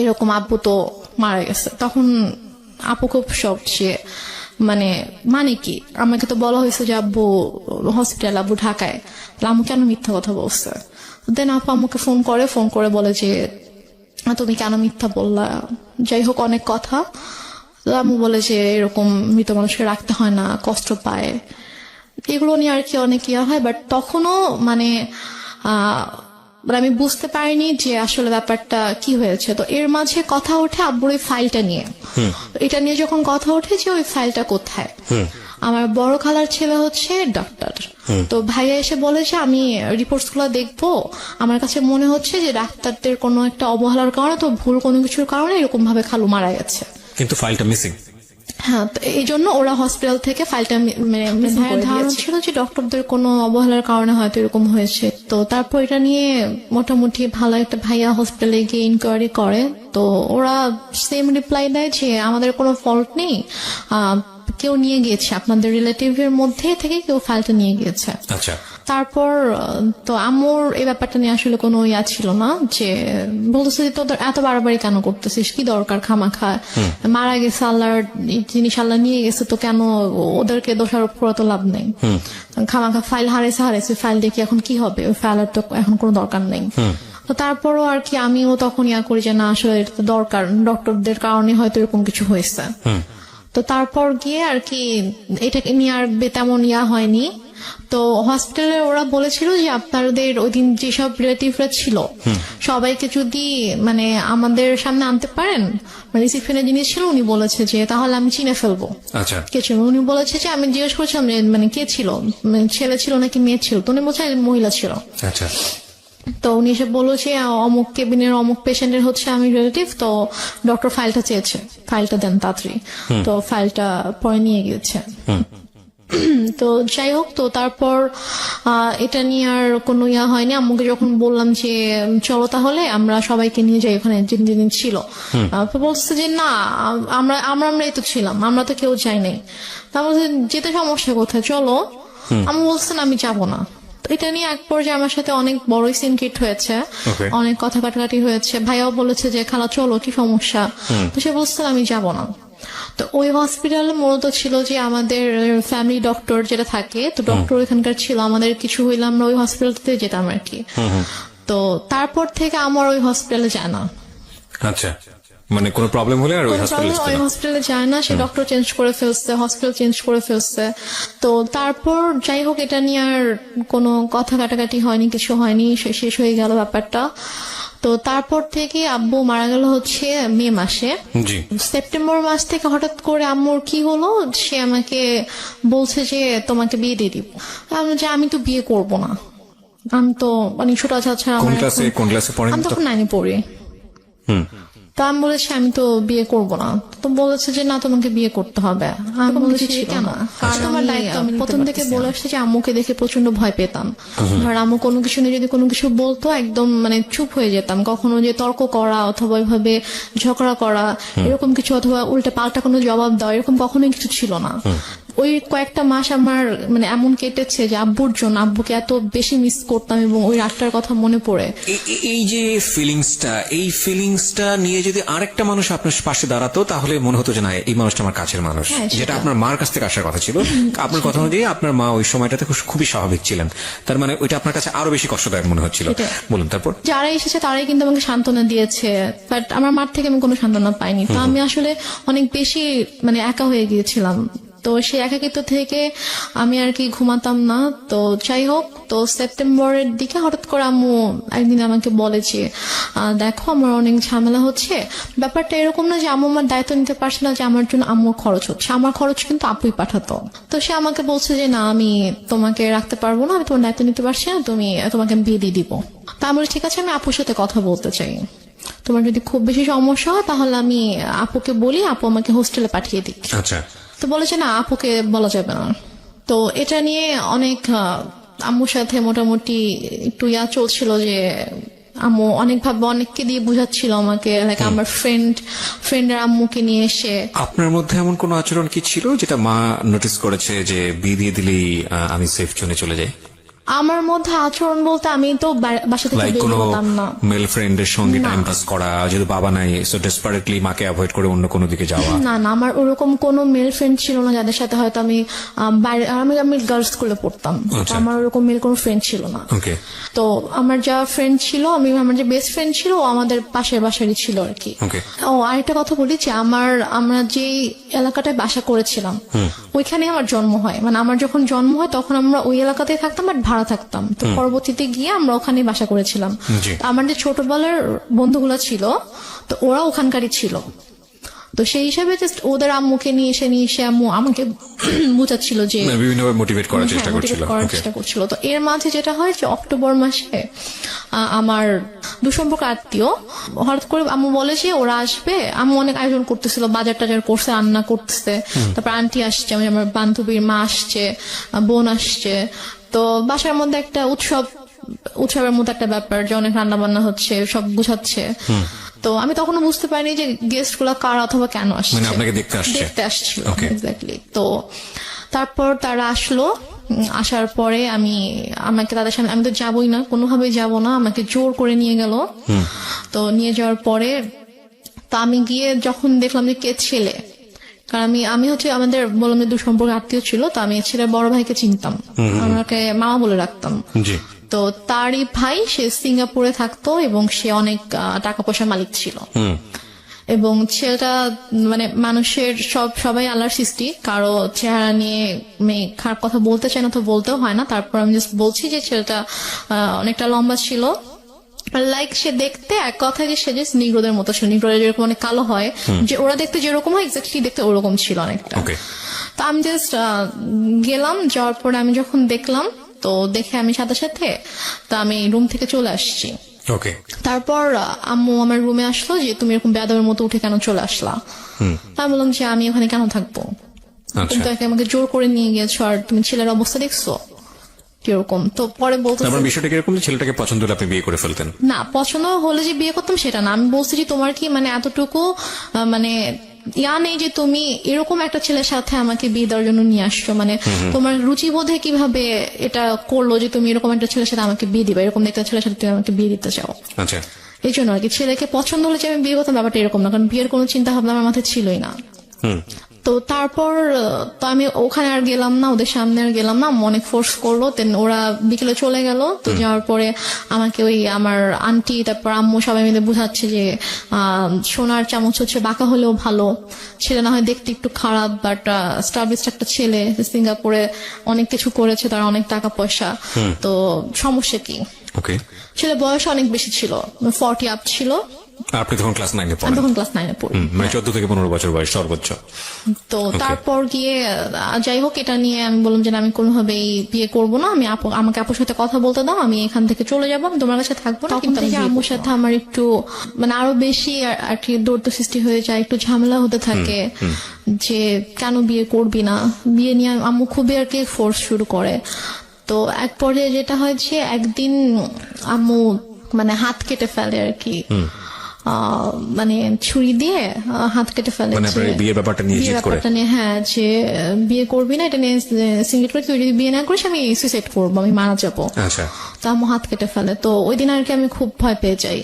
এরকম আব্বু তো মারা গেছে। তখন আপু খুব শক, যে মানে কি, আমাকে তো বলা হয়েছে যে আব্বু হসপিটাল, আব্বু ঢাকায়, তাহলে আম্মু কেন মিথ্যা কথা বলছে? দেন আপু আমাকে ফোন করে বলে যে তুমি কেন মিথ্যা বললা, যাই হোক অনেক কথা। তো আম্মু বলে যে এরকম মৃত মানুষকে রাখতে হয় না, কষ্ট পায়, এগুলো নিয়ে আর কি অনেক ইয়া হয়। বাট তখনও আমি বুঝতে পারিনি যে আসলে ব্যাপারটা কি হয়েছে। তো এর মাঝে কথা ওঠে আব্বুর ওই ফাইলটা নিয়ে। এটা নিয়ে যখন কথা ওঠে যে ওই ফাইলটা কোথায়, আমার বড় খালার ছেলে হচ্ছে ডাক্তার, তো ভাইয়া এসে বলে যে আমি রিপোর্টস গুলো দেখবো, আমার কাছে মনে হচ্ছে যে ডাক্তারদের কোনো একটা অবহেলার কারণে, তো ভুল কোনো কিছুর কারণে এরকম ভাবে খালু মারা গেছে। কিন্তু ফাইলটা মিসিং। হ্যাঁ, তো এই জন্য ওরা হসপিটাল থেকে ফাইলটা ধারণা ছিল যে ডক্টরদের কোনো অবহেলার কারণে হয়তো এরকম হয়েছে। তো তারপর এটা নিয়ে মোটামুটি ভালো একটা ভাইয়া হসপিটালে গিয়ে ইনকোয়ারি করে। তো ওরা সেম রিপ্লাই দেয় যে আমাদের কোনো ফল্ট নেই, কেউ নিয়ে গিয়েছে, আপনাদের রিলেটিভের মধ্যে থেকে কেউ ফাইলটা নিয়ে গিয়েছে। আচ্ছা। তারপর তো আম্মুর এই ব্যাপারটা নিয়ে আসলে কোনো ইয়া ছিল না, যে বলতেছে যে তোদের এত বাড়াবাড়ি কেন করতেছিস, কি দরকার খামাখা, মারা গেছে, আল্লাহর জিনিস আল্লাহ নিয়ে গেছে, তো কেন ওদেরকে দোষারোপ করা তো লাভ নেই, খামাখা ফাইল হারাইছে ফাইল দেখি এখন কি হবে, ওই ফাইলের তো এখন কোনো দরকার নেই। তো তারপরও আর কি আমিও তখন ইয়া করি যে না আসলে এটা তো দরকার, ডক্টরদের কারণে হয়তো এরকম কিছু হয়েছে। তো তারপর গিয়ে আর কি এটাকে নিয়ে আর তেমন ইয়া হয়নি। তো হসপিটালে ওরা বলেছিল যে আপনাদের ওই দিন যেসব রিলেটিভরা ছিল সবাইকে যদি আমাদের সামনে আনতে পারেন, রিসিপশনের জিনিস ছিল, উনি বলেছে যে তাহলে আমি চিনে ফেলবো। আচ্ছা। কে ছিল উনি বলেছে যে আমি জিজ্ঞেস করছিলাম কে ছিল, ছেলে ছিল নাকি মেয়ে ছিল, তো উনি বলছে মহিলা ছিল। আচ্ছা। তো উনি এসে বললো যে অমুক কেবিনের অমুক পেশেন্টের হচ্ছে আমি রিলেটিভ, তো ডক্টর ফাইলটা চেয়েছে, ফাইলটা দেন তাড়াতাড়ি। তো ফাইলটা পরে নিয়ে গিয়েছে। তো যাই হোক, তো তারপর এটা নিয়ে আর কোনো ইয়া হয়নি। আম্মুকে যখন বললাম যে চলো তাহলে আমরা সবাইকে নিয়ে যাই ওখানে যিনি ছিল, তো বলছে যে না আমরাই তো ছিলাম, আমরা তো কেউ যাই নাই। তারপর যেতে সমস্যা কোথায়, চলো। আমি বলছেন আমি যাবো না। এটা নিয়ে এক পর্যায়ে আমার সাথে অনেক বড়ই সিনক্রিট হয়েছে, অনেক কথা কাটাকাটি হয়েছে। ভাইয়াও বলেছে যে খালা চলো, কি সমস্যা, তো সে বলছে আমি যাব না। তো ওই হসপিটালে মূলত ছিল যে আমাদের ফ্যামিলি ডক্টর যেটা থাকে, তো ডক্টর এখানকার ছিল, আমাদের কিছু হইলে আমরা ওই হসপিটালতে যেতাম আর কি। তো তারপর থেকে আমার ওই হসপিটালে যায় না। আচ্ছা, কোনো প্রবলেম হলে আর ওই হসপিটালে যায় না, সে ডক্টর চেঞ্জ করে ফেলছে, হসপিটাল চেঞ্জ করে ফেলছে। তো তারপর যাই হোক এটা নিয়ে আর কোনো কথা কাটাকাটি হয়নি, কিছু হয়নি, শেষ হয়ে গেল ব্যাপারটা। তো তারপর থেকে আব্বু মারা গেল হচ্ছে মে মাসে। সেপ্টেম্বর মাস থেকে হঠাৎ করে আম্মুর কি হলো, সে আমাকে বলছে যে তোমাকে বিয়ে দিয়ে দিব। আমি তো বিয়ে করব না, আমি তো ছোট ছাড়া, আমি তখন 9 পড়ি। তো আমি বলেছি আমি তো বিয়ে করবো না। তো বলেছে যে না তোমাকে বিয়ে করতে হবে। আমি বলেছি কেন, তোমার দায়িত্ব। আমি প্রথম থেকে বলে আসছি যে আম্মুকে দেখে প্রচন্ড ভয় পেতাম। ধর আম্মু কোনো কিছু নিয়ে যদি কোনো কিছু বলতো একদম চুপ হয়ে যেতাম, কখনো যে তর্ক করা অথবা ওইভাবে ঝগড়া করা এরকম কিছু, অথবা উল্টে পাল্টা কোনো জবাব দেওয়া এরকম কখনোই কিছু ছিল না। ওই কয়েকটা মাস আমার এমন কেটেছে যে আব্বুর জন্য, আব্বুকে এত বেশি মিস করতাম এবং ওই রাতটার কথা মনে পড়ে। এই যে ফিলিংসটা নিয়ে যদি আরেকটা মানুষ আপনার পাশে দাঁড়াতো তাহলে মনে হতো যে না এই মানুষটা আমার কাছের মানুষ, যেটা আপনার মার কাছ থেকে আসার কথা ছিল। আপনার কথা অনুযায়ী আপনার মা ওই সময়টাতে খুবই স্বাভাবিক ছিলেন, তার ওইটা আপনার কাছে আরো বেশি কষ্টদায়ক মনে হচ্ছিল। বলুন তারপর। যারা এসেছে তারাই কিন্তু আমাকে সান্ত্বনা দিয়েছে, বাট আমার মার থেকে আমি কোনো সান্ত্বনা পাইনি। তো আমি আসলে অনেক বেশি একা হয়ে গিয়েছিলাম। তো সেই একাকিত্ব থেকে আমি আর কি ঘুমাতাম না। তো যাই হোক, তো সেপ্টেম্বরের দিকে হঠাৎ করে আম্মু একদিন আমাকে বলে যে দেখো আমার অনেক ঝামেলা হচ্ছে। ব্যাপারটা এরকম না যে আম্মু আমার দায়িত্ব নিতে পারছে না, যে আমার জন্য আম্মুর খরচ হচ্ছে, আমার খরচ কিন্তু আপুই পাঠাতো। তো সে আমাকে বলছে যে না আমি তোমাকে রাখতে পারবো না, আমি তোমার দায়িত্ব নিতে পারছি না, তোমাকে বিয়ে দিয়ে দিব। তা আমি ঠিক আছে, আমি আপুর সাথে কথা বলতে চাই, তোমার যদি খুব বেশি সমস্যা হয় তাহলে আমি আপুকে বলি, আপু আমাকে হোস্টেলে পাঠিয়ে দিক। আচ্ছা। তো বলেছে না আপুকে বলা যাবে না। তো এটা নিয়ে অনেক আম্মুর সাথে মোটামুটি একটু চলছিল যে আম্মু অনেকভাবে অনেককে দিয়ে বুঝাচ্ছিল আমাকে, লাইক আমার ফ্রেন্ডের আম্মুকে নিয়ে এসে। আপনার মধ্যে এমন কোনো আচরণ কি ছিল যেটা মা নোটিস করেছে যে বিয়ে দিয়ে দিলেই আমি সেফ জোনে চলে যাই? আমার মধ্যে আচরণ বলতে আমি তো বাসা থেকে লাইক বের কোনো হতাম না। মেল ফ্রেন্ডের সঙ্গে টাইম পাস করা, যেহেতু বাবা নাই সো ডেসপারেটলি মাকে অ্যাভয়েড করে অন্য কোনো দিকে যাওয়া? না না, আমার ওরকম কোনো মেল ফ্রেন্ড ছিল না যাদের সাথে হয়তো আমি বাইরে, আমি গার্লস স্কুলে পড়তাম, তো আচ্ছা। আমার ওরকম মেল কোনো ফ্রেন্ড ছিল না। ওকে। তো আমার যা ফ্রেন্ড ছিল, আমার যে বেস্ট ফ্রেন্ড ছিল ও আমাদের পাশের বাসারই ছিল আর কি। ওকে। ও আরেকটা কথা বলি যে আমরা যে এলাকাটায় বাসা করেছিলাম ওইখানে আমার জন্ম হয়, মানে আমার যখন জন্ম হয় তখন আমরা ওই এলাকাতেই থাকতাম, বাট ভাড়া থাকতাম। তো পরবর্তীতে গিয়ে আমরা ওখানে বাসা করেছিলাম। জি। তো আমার যে ছোটবেলার বন্ধুগুলো ছিল তো ওরা ওখানকারই ছিল, তো সেই হিসাবে জাস্ট ওদের আম্মুকে নিয়ে এসে আম্মু আমাকে বুঝাচ্ছিল যে বিভিন্নভাবে মোটিভেট করার চেষ্টা হ্যাঁ, করছিল। motivate করার ওকে। চেষ্টা করছিল। তো এর মাঝে যেটা হয় যে অক্টোবর মাসে আমার দুসম্পর্ক আত্মীয় হঠাৎ করে আম্মু বলে যে ওরা আসবে। আম্মু অনেক আয়োজন করতেছিল, বাজার টাজার করছে, রান্না করতেছে, তারপর আন্টি আসছে, আমার বান্ধবীর মা আসছে, বোন আসছে। তো বাসার মধ্যে একটা উৎসবের মতো একটা ব্যাপার যে অনেক রান্না বান্না হচ্ছে, সব গুছাচ্ছে। তো আমি তখনও বুঝতে পারিনি যে গেস্ট গুলা কারা অথবা কেন আসছে, মানে আপনাকে দেখতে আসছিল। Okay. এক্স্যাক্টলি। তো তারপর তারা আসলো, আসার পরে আমাকে তাদের সামনে, আমি তো যাবোই না, কোনোভাবেই যাব না, আমাকে জোর করে নিয়ে গেল। তো নিয়ে যাওয়ার পরে তো আমি গিয়ে যখন দেখলাম যে কে ছেলে, কারণ আমি হচ্ছে আমাদের বললাম যে দুসম্পর্ক আত্মীয় ছিল, তো আমি ছেলের বড় ভাইকে চিনতাম, আমাকে মামা বলে রাখতাম। জি। তো তারই ভাই, সে সিঙ্গাপুরে থাকতো এবং সে অনেক টাকা পয়সার মালিক ছিল। এবং ছেলেটা মানে মানুষের সবাই আল্লাহর সৃষ্টি, কারো চেহারা নিয়ে খারাপ কথা বলতে চায় না, তো বলতেও হয় না। তারপর আমি জাস্ট বলছি যে ছেলেটা অনেকটা লম্বা ছিল, লাইক সে দেখতে এক কথা যে সে জাস্ট নিগ্রোদের মতো ছিল, নিগ্রোরা যেরকম অনেক কালো হয়, যে ওরা দেখতে যেরকম হয় এক্স্যাক্টলি দেখতে ওরকম ছিল অনেকটা। ওকে। তো আমি জাস্ট গেলাম, যাওয়ার পরে আমি যখন দেখলাম, তো দেখে আমি সাথে সাথে তো আমি রুম থেকে চলে আসছি। ওকে। তারপর আম্মু আমার রুমে আসলো যে তুমি এরকম বেয়াদবের মতো উঠে কেন চলে আসলা। আমি বললাম যে আমি ওখানে কেন থাকবো, তুমি আচ্ছা। তো আমাকে জোর করে নিয়ে গেছো, আর তুমি ছেলের অবস্থা দেখছো কিরকম। তো পরে বলতো তারপর বিষয়টা কিরকম যে ছেলেটাকে পছন্দ হলে আপনি বিয়ে করে ফেলতেন? না, পছন্দ হলে যে বিয়ে করতাম সেটা না, আমি বলছি যে তোমার কি মানে এতটুকু মানে ইয়া নেই যে তুমি এরকম একটা ছেলের সাথে আমাকে বিয়ে দেওয়ার জন্য নিয়ে আসছো, মানে তোমার রুচিবোধে কিভাবে এটা করলো যে তুমি এরকম একটা ছেলের সাথে আমাকে বিয়ে দিবে, এরকম একটা ছেলের সাথে তুমি আমাকে বিয়ে দিতে চাও। আচ্ছা। এই জন্য আর কি, ছেলেকে পছন্দ হলে যে আমি বিয়ে করতাম ব্যাপারটা এরকম না, কারণ বিয়ের কোনো চিন্তা ভাবনা আমার মাথায় ছিলই না। তো তারপর তো আমি ওখানে আর গেলাম না, ওদের সামনে আর গেলাম না, অনেক ফোর্স করলো। দেন ওরা বিকেলে চলে গেল। তো যাওয়ার পরে আমাকে ওই আমার আন্টি তারপর আম্মু সবাই মিলে বুঝাচ্ছে যে সোনার চামচ হচ্ছে বাঁকা হলেও ভালো, ছেলে না হয় দেখতে একটু খারাপ, বাট স্টাবলিশড একটা ছেলে, সিঙ্গাপুরে অনেক কিছু করেছে, তার অনেক টাকা পয়সা, তো সমস্যা কি। ওকে। ছেলে বয়স অনেক বেশি ছিল, 40 আপ ছিল। আপনি তখন ক্লাস 9 এ আমি পড়েন? তখন ক্লাস 9 এ পড়ি। মানে 14 থেকে 15 বছর বয়স সর্বোচ্চ। তো তারপর গিয়ে যাই হোক, এটা নিয়ে আমি বললাম যে আমি কোনোভাবেই বিয়ে করবো না, আমি আমাকে আপুর সাথে কথা বলতে দাও, আমি এখান থেকে চলে যাবো, আমি তোমার কাছে থাকবো না। কিন্তু আম্মুর সাথে আমার একটু মানে আরো বেশি আর কি দৌড় সৃষ্টি হয়ে যায়, একটু ঝামেলা হতে থাকে যে কেন বিয়ে করবি না, বিয়ে নিয়ে আম্মু খুবই আর কি ফোর্স শুরু করে। তো এক পর্যায়ে যেটা হয় যে একদিন আম্মু মানে হাত কেটে ফেলে আর কি, মানে ছুরি দিয়ে হাত কেটে ফেলে। মানে আপনার এই বিয়ের ব্যাপারটা নিয়ে জিদ করে? হ্যাঁ, যে বিয়ে করবি না, এটা নিয়ে সিঙ্গেট করে, তুই যদি বিয়ে না করিস আমি সুইসাইড করবো, আমি মারা যাবো। আচ্ছা। তো আম্মু হাত কেটে ফেলে। তো ওই দিন আর কি আমি খুব ভয় পেয়ে যাই,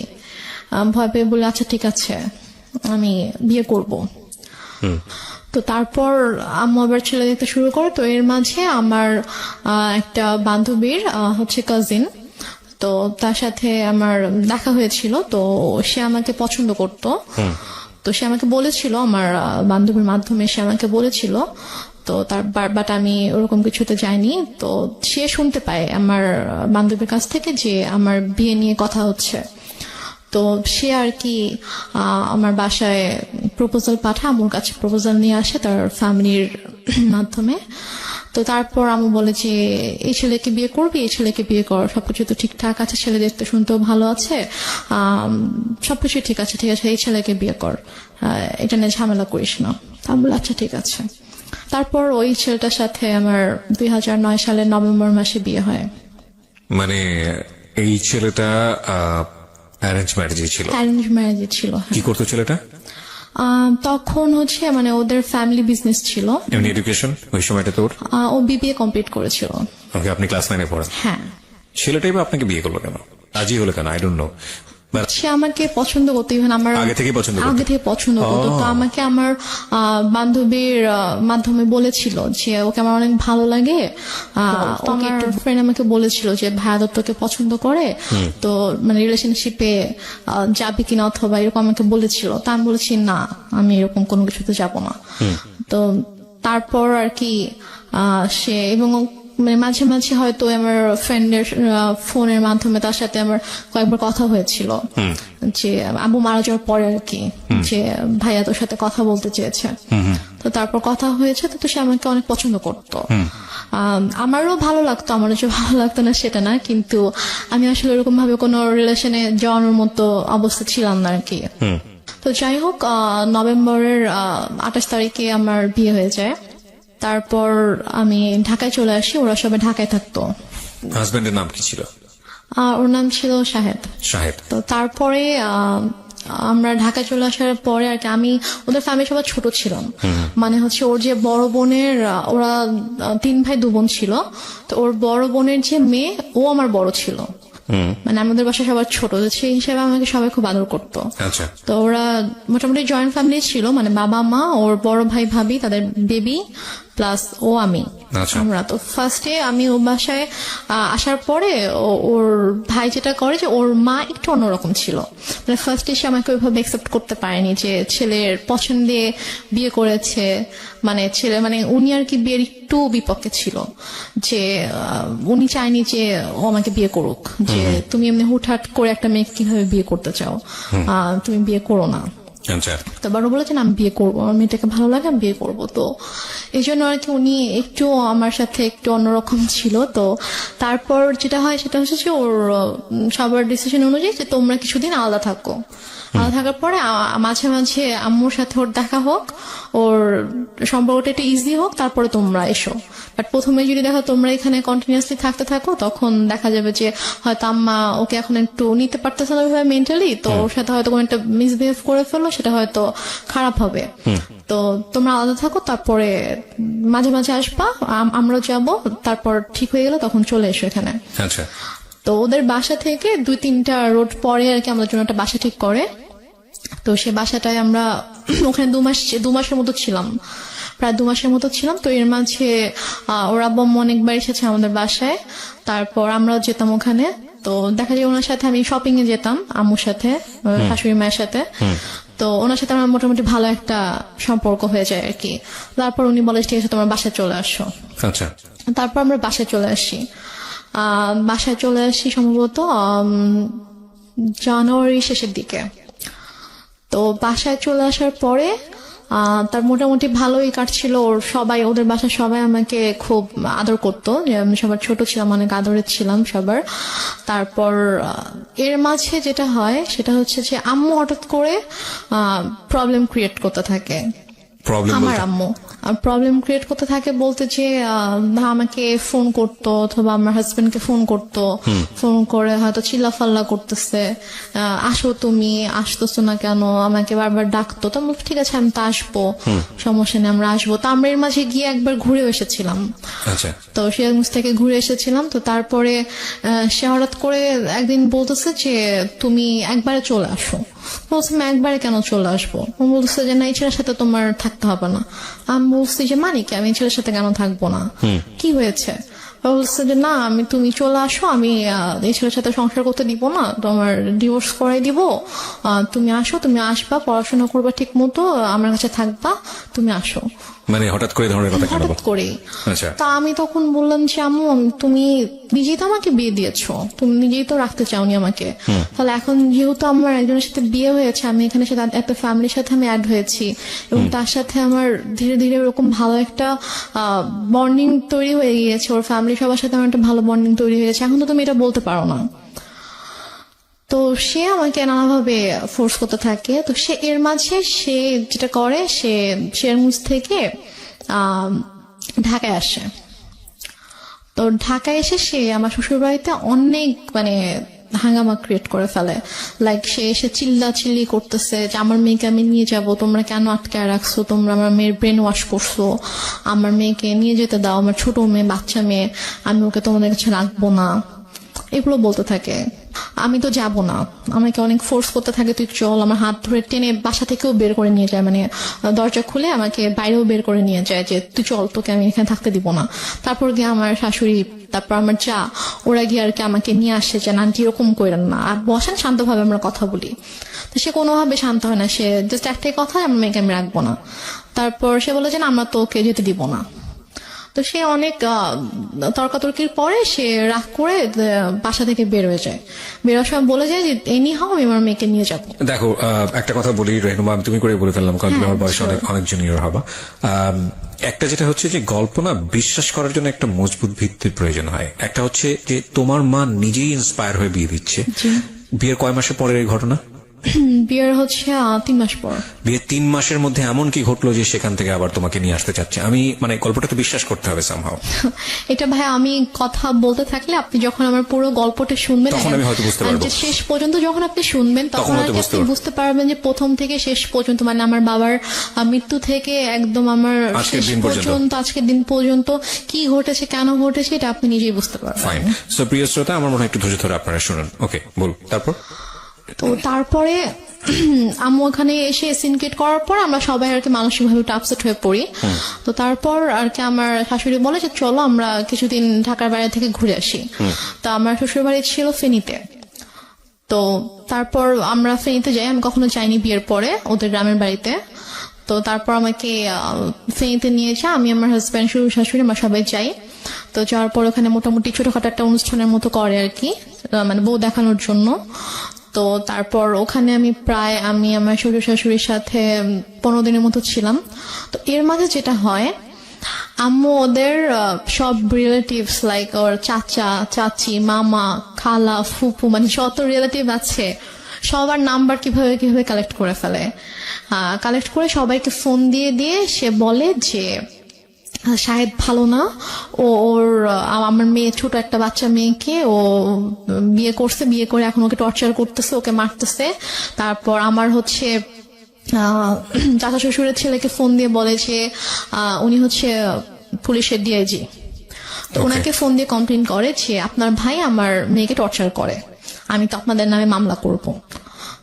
ভয় পেয়ে বলে আচ্ছা ঠিক আছে আমি বিয়ে করব। তো তারপর আম্মু আবার ছেলে দেখতে শুরু করে। তো এর মাঝে আমার একটা বান্ধবীর হচ্ছে কাজিন, তো তার সাথে আমার দেখা হয়েছিল। তো সে আমাকে পছন্দ করতো, তো সে আমাকে বলেছিল, আমার বান্ধবীর মাধ্যমে সে আমাকে বলেছিল। তো তার বাট আমি ওরকম কিছুতে যাইনি। তো সে শুনতে পায় আমার বান্ধবীর কাছ থেকে যে আমার বিয়ে নিয়ে কথা হচ্ছে। তো সে আর কি আমার বাসায় প্রপোজাল পাঠায়, আমার কাছে প্রপোজাল নিয়ে আসে তার ফ্যামিলির মাধ্যমে। তো তারপর আম্মু বলে যে এই ছেলেকে বিয়ে করবি, এই ছেলেকে বিয়ে কর, সবকিছু তো ঠিকঠাক আছে, ছেলে দেখতে শুনতেও ভালো আছে, সবকিছু ঠিক আছে, এই ছেলেকে বিয়ে কর, এটা নিয়ে ঝামেলা করিস না। আমি বলি আচ্ছা ঠিক আছে। তারপর ওই ছেলেটার সাথে আমার 2009 সালের নভেম্বর মাসে বিয়ে হয়। মানে এই ছেলেটা অ্যারেঞ্জ ম্যারেজই ছিল। অ্যারেঞ্জ ম্যারেজ ছিল, হ্যাঁ। কি করতো ছেলেটা? তখন হচ্ছে মানে ওদের ফ্যামিলি বিজনেস ছিল। এমনি এডুকেশন ওই সময়টা তোর? ও বিবিএ কমপ্লিট করেছিল। ওকে, আপনি ক্লাস 9-এ পড়েন? হ্যাঁ। ছেলেটাই বা আপনাকে বিয়ে করলো কেন, রাজি হলো কেন? I don't know. সে আমাকে পছন্দ করতো, ইভেন আমার আগে থেকেই পছন্দ করতো? আগে থেকে পছন্দ করতো। তো আমাকে আমার বান্ধবীর মাধ্যমে বলেছিল যে ওকে আমার অনেক ভালো লাগে। তো আমার ফ্রেন্ড আমাকে বলেছিল যে ভাইয়া দত্তকে পছন্দ করে, তো মানে রিলেশনশিপে যাবি কিনা অথবা এরকম আমাকে বলেছিল। তা আমি বলেছি না, আমি এরকম কোনো কিছুতে যাব না। তো তারপর আর কি সে এবং মানে মাঝে মাঝে হয়তো আমার ফ্রেন্ডের ফোনের মাধ্যমে তার সাথে আমার কয়েকবার কথা হয়েছিল, যে আবু মারা যাওয়ার পরে আর কি, যে ভাইয়া তোর সাথে কথা বলতে চেয়েছে। তো তারপর কথা হয়েছে, তো সে আমাকে অনেক পছন্দ করতো। আমারও ভালো লাগতো, আমারও যে ভালো লাগতো না সেটা না, কিন্তু আমি আসলে এরকম ভাবে কোনো রিলেশনে যাওয়ানোর মতো অবস্থা ছিলাম না আর কি। তো যাই হোক, নভেম্বরের 28 তারিখে আমার বিয়ে হয়ে যায়। তারপর আমি ঢাকায় চলে আসি, ওরা সবাই ঢাকায় থাকতো। হাজবেন্ডের নাম কি ছিল? ওর নাম ছিল শাহেদ। শাহেদ। তো তারপরে আমরা ঢাকায় চলে আসার পরে আর কি আমি, ওদের ফ্যামিলি সবাই ছোট ছিলাম, মানে হচ্ছে ওর যে বড় বোনের, ওরা 3 ভাই 2 বোন ছিল। তো ওর বড় বোনের যে মেয়ে, ও আমার বড় ছিল, মানে আমাদের বাসায় সবার ছোট, সেই হিসেবে আমাকে সবাই খুব আদর করতো। আচ্ছা। তো ওরা মোটামুটি জয়েন্ট ফ্যামিলি ছিল, মানে বাবা মা, ওর বড় ভাই ভাবি, তাদের বেবি, প্লাস ও আমি। আমরা তো ফার্স্টে আমি ও বাসায় আসার পরে ওর ভাই যেটা করে যে ওর মা একটু অন্যরকম ছিল, মানে ফার্স্টে সে আমাকে ওইভাবে একসেপ্ট করতে পারেনি যে ছেলের পছন্দে বিয়ে করেছে, মানে ছেলে মানে উনি আর কি বিয়ের একটু বিপক্ষে ছিল, যে উনি চায়নি যে ও আমাকে বিয়ে করুক, যে তুমি এমনি হুটহাট করে একটা মেয়েকে কিভাবে বিয়ে করতে চাও, তুমি বিয়ে করো না। তো বড় বলেছেন আমি বিয়ে করবো, আমার মেয়েটাকে ভালো লাগে, আমি বিয়ে করবো। তো এই জন্য আর কি উনি একটু আমার সাথে একটু অন্যরকম ছিল। তো তারপর যেটা হয় সেটা হচ্ছে যে ওর সবার ডিসিশন অনুযায়ী যে তোমরা কিছুদিন আলাদা থাকো। আলাদা থাকার পরে মাঝে মাঝে আম্মুর সাথে ওর দেখা হোক, ওর সম্পর্কটা একটু ইজি হোক, তারপরে তোমরা এসো। বাট প্রথমে যদি দেখো তোমরা এখানে কন্টিনিউয়াসলি থাকতে থাকো, তখন দেখা যাবে যে হয়তো আম্মা ওকে এখন একটু নিতে পারতেছে না মেন্টালি, তো ওর সাথে হয়তো কোনো একটা মিসবিহেভ করে ফেললো, সেটা হয়তো খারাপ হবে। তো তোমরা আলাদা থাকো, তারপরে মাঝে মাঝে আসবা, আমরা যাব, তারপর ঠিক হয়ে গেলে তখন চলে এসো এখানে। আচ্ছা। তো ওদের বাসা থেকে 2-3টা রোড পরে আর কি আমাদের জন্য একটা বাসা ঠিক করে। তো সে বাসাটায় আমরা ওখানে 2 মাসের মতো ছিলাম, প্রায় 2 মাসের মতো ছিলাম। তো এর মাঝে ওর আব্বু আম্মু অনেকবার এসেছে আমাদের বাসায়, তারপর আমরাও যেতাম ওখানে। তো দেখা যায় ওনার সাথে আমি শপিং এ যেতাম, আম্মুর সাথে, শাশুড়ি মায়ের সাথে। তো ওনার সাথে আমার মোটামুটি ভালো একটা সম্পর্ক হয়ে যায় আর কি। তারপর উনি বলে ঠিক আছে তোমার বাসায় চলে আসো। আচ্ছা। তারপর আমরা বাসায় চলে আসি। বাসায় চলে আসি সম্ভবত জানুয়ারি শেষের দিকে। তো বাসায় চলে আসার পরে তার মোটামুটি ভালোই কাটছিল, ওর সবাই, ওদের বাসায় সবাই আমাকে খুব আদর করতো, যে আমি সবার ছোট ছিলাম, অনেক আদরের ছিলাম সবার। তারপর এর মাঝে যেটা হয় সেটা হচ্ছে যে আম্মু হঠাৎ করে প্রবলেম ক্রিয়েট করতে থাকে। আমার আম্মু প্রবলেম ক্রিয়েট করতে থাকে বলতে যে আমাকে ফোন করতো অথবা আমার হাজবেন্ডকে ফোন করতো, ফোন করে হয়তো চিল্লাফাল্লা করতেছে, আসো তুমি, আসতেছো না কেন, আমাকে বারবার ডাকতো। তো ঠিক আছে আমি তো আসবো, সমস্যা নেই আমরা আসবো। তো আমরা এর মাঝে গিয়ে একবার ঘুরে এসেছিলাম। তো সিরাজগঞ্জ থেকে ঘুরে এসেছিলাম। তো তারপরে সে হঠাৎ করে একদিন বলতেছে যে তুমি একবারে চলে আসো। বলছি আমি একবারে কেন চলে আসবো? বলছে যে না, এই ছেলের সাথে তোমার থাকতে হবে না। আমি বলছি যে মানে কি, আমি এই ছেলের সাথে কেন থাকবো না, কি হয়েছে? বলছে যে না, তুমি চলে আসো, আমি এই ছেলের সাথে সংসার করতে দিব না, তোমার ডিভোর্স করাই দিব, তুমি আসো, তুমি আসবা, পড়াশোনা করবা ঠিক মতো, আমার কাছে থাকবা, তুমি আসো। মানে হঠাৎ করে ধরনের কথা কেন? হঠাৎ করে। আচ্ছা। তা আমি তখন বললাম যে আম্মু তুমি নিজেই তো আমাকে বিয়ে দিয়েছো, তুমি নিজেই তো রাখতে চাওনি আমাকে, তাহলে এখন যেহেতু আমার একজনের সাথে বিয়ে হয়েছে, আমি এখানে একটা ফ্যামিলির সাথে আমি অ্যাড হয়েছি, এবং তার সাথে আমার ধীরে ধীরে এরকম ভালো একটা বন্ডিং তৈরি হয়ে গিয়েছে, ওর ফ্যামিলি সবার সাথে আমার একটা ভালো বন্ডিং তৈরি হয়ে গেছে, এখন তো তুমি এটা বলতে পারো না। তো সে আমাকে নানাভাবে ফোর্স করতে থাকে। তো সে এর মাঝে সে যেটা করে, সে সিরাজগঞ্জ থেকে ঢাকায় আসে। তো ঢাকায় এসে সে আমার শ্বশুর বাড়িতে অনেক মানে হাঙ্গামা ক্রিয়েট করে ফেলে। লাইক সে এসে চিল্লি করতেছে যে আমার মেয়েকে আমি নিয়ে যাব, তোমরা কেন আটকায় রাখছো, তোমরা আমার মেয়ের ব্রেন ওয়াশ করছো, আমার মেয়েকে নিয়ে যেতে দাও, আমার ছোট মেয়ে, বাচ্চা মেয়ে, আমি ওকে তোমাদের কাছে রাখবো না, এগুলো বলতে থাকে। আমি তো যাব না, আমাকে অনেক ফোর্স করতে থাকে, তুই চল, আমার হাত ধরে টেনে বাসা থেকেও বের করে নিয়ে যায়, মানে দরজা খুলে আমাকে বাইরেও বের করে নিয়ে যায় যে তুই চল, তোকে আমি এখানে থাকতে দিব না। তারপর গিয়ে আমার শাশুড়ি, তারপর আমার যা, ওরা গিয়ে আর কি আমাকে নিয়ে আসে যে আন্টি এরকম করেন না, আর বসেন শান্তভাবে আমরা কথা বলি। তো সে কোনোভাবে শান্ত হয় না, সে জাস্ট একটাই কথা, আমার মেয়েকে আমি রাখবো না। তারপর সে বলে যে না, আমরা তো ওকে যেতে দিব না। তো সে অনেক তর্কাতর্কির পরে সে রাগ করে বাসা থেকে বের হয়ে যায়। বেরোর সময় বলে যায় যে এনি হাও আমি আমার মেয়েকে নিয়ে যাবো। দেখো, একটা কথা বলি রেহনুমা, আমি তুমি করে বলে ফেললাম কারণ তুমি আমার বয়সে অনেক জুনিয়র হবা। একটা যেটা হচ্ছে যে গল্প না বিশ্বাস করার জন্য একটা মজবুত ভিত্তির প্রয়োজন হয়। একটা হচ্ছে যে তোমার মা নিজেই ইন্সপায়ার হয়ে বিয়ে দিচ্ছে। বিয়ের কয় মাসের পরের এই ঘটনা? বিয়ের হচ্ছে 3 মাস পর। বিয়ের 3 মাসের মধ্যে এমন কি ঘটলো যে সেখান থেকে আবার তোমাকে নিয়ে আসতে চাচ্ছে? আমি মানে গল্পটা তো বিশ্বাস করতে হবে সামহাও। এটা ভাই আমি কথা বলতে থাকলে আপনি যখন আমার পুরো গল্পটা শুনবেন তখন আমি হয়তো বুঝতে পারবো। শেষ পর্যন্ত যখন আপনি শুনবেন তখন আপনি বুঝতে পারবেন যে প্রথম থেকে শেষ পর্যন্ত, মানে আমার বাবার মৃত্যু থেকে একদম আমার শেষ পর্যন্ত, আজকের দিন পর্যন্ত কি ঘটেছে, কেন ঘটেছে, এটা আপনি নিজেই বুঝতে পারবেন। ফাইন। সো প্রিয় শ্রোতা, আমার মনে হয় একটু ধৈর্য ধরে আপনারা শুনুন। ওকে, বল। তো তারপরে আম্মু ওখানে এসে সিনকেট করার পর আমরা সবাই আর কি মানসিকভাবে একটু আপসেট হয়ে পড়ি। তো তারপর আর কি আমার শাশুড়ি বলে যে চলো আমরা কিছুদিন ঢাকার বাইরে থেকে ঘুরে আসি। তো আমার শ্বশুর বাড়ি ছিল ফেনীতে। তো তারপর আমরা ফেনীতে যাই, আমি কখনো যাইনি বিয়ের পরে ওদের গ্রামের বাড়িতে। তো তারপর আমাকে ফেনীতে নিয়ে যায়, আমি আমার হাজব্যান্ড, শ্বশুর শাশুড়ি, আমরা সবাই যাই। তো যাওয়ার পর ওখানে মোটামুটি ছোটখাটো একটা অনুষ্ঠানের মতো করে আর কি, মানে বউ দেখানোর জন্য। তো তারপর ওখানে আমি আমার শ্বশুর শাশুড়ির সাথে 15 দিনের মতো ছিলাম। তো এর মাঝে যেটা হয়, আম্মু ওদের সব রিলেটিভস লাইক ওর চাচা, চাচি, মামা, খালা, ফুপু, মানে যত রিলেটিভ আছে সবার নাম্বার কিভাবে কালেক্ট করে ফেলে। কালেক্ট করে সবাইকে ফোন দিয়ে সে বলে যে শাহেদ ভালো না, আমার মেয়ে, ছোট একটা বাচ্চা মেয়েকে ও বিয়ে করছে, বিয়ে করে এখন ওকে টর্চার করতেছে, ওকে মারতেছে। তারপর আমার হচ্ছে চাচা শ্বশুরের ছেলেকে ফোন দিয়ে বলে যে উনি হচ্ছে পুলিশের ডিআইজি। তো ওনাকে ফোন দিয়ে কমপ্লেন করে যে আপনার ভাই আমার মেয়েকে টর্চার করে, আমি তো আপনাদের নামে মামলা করব।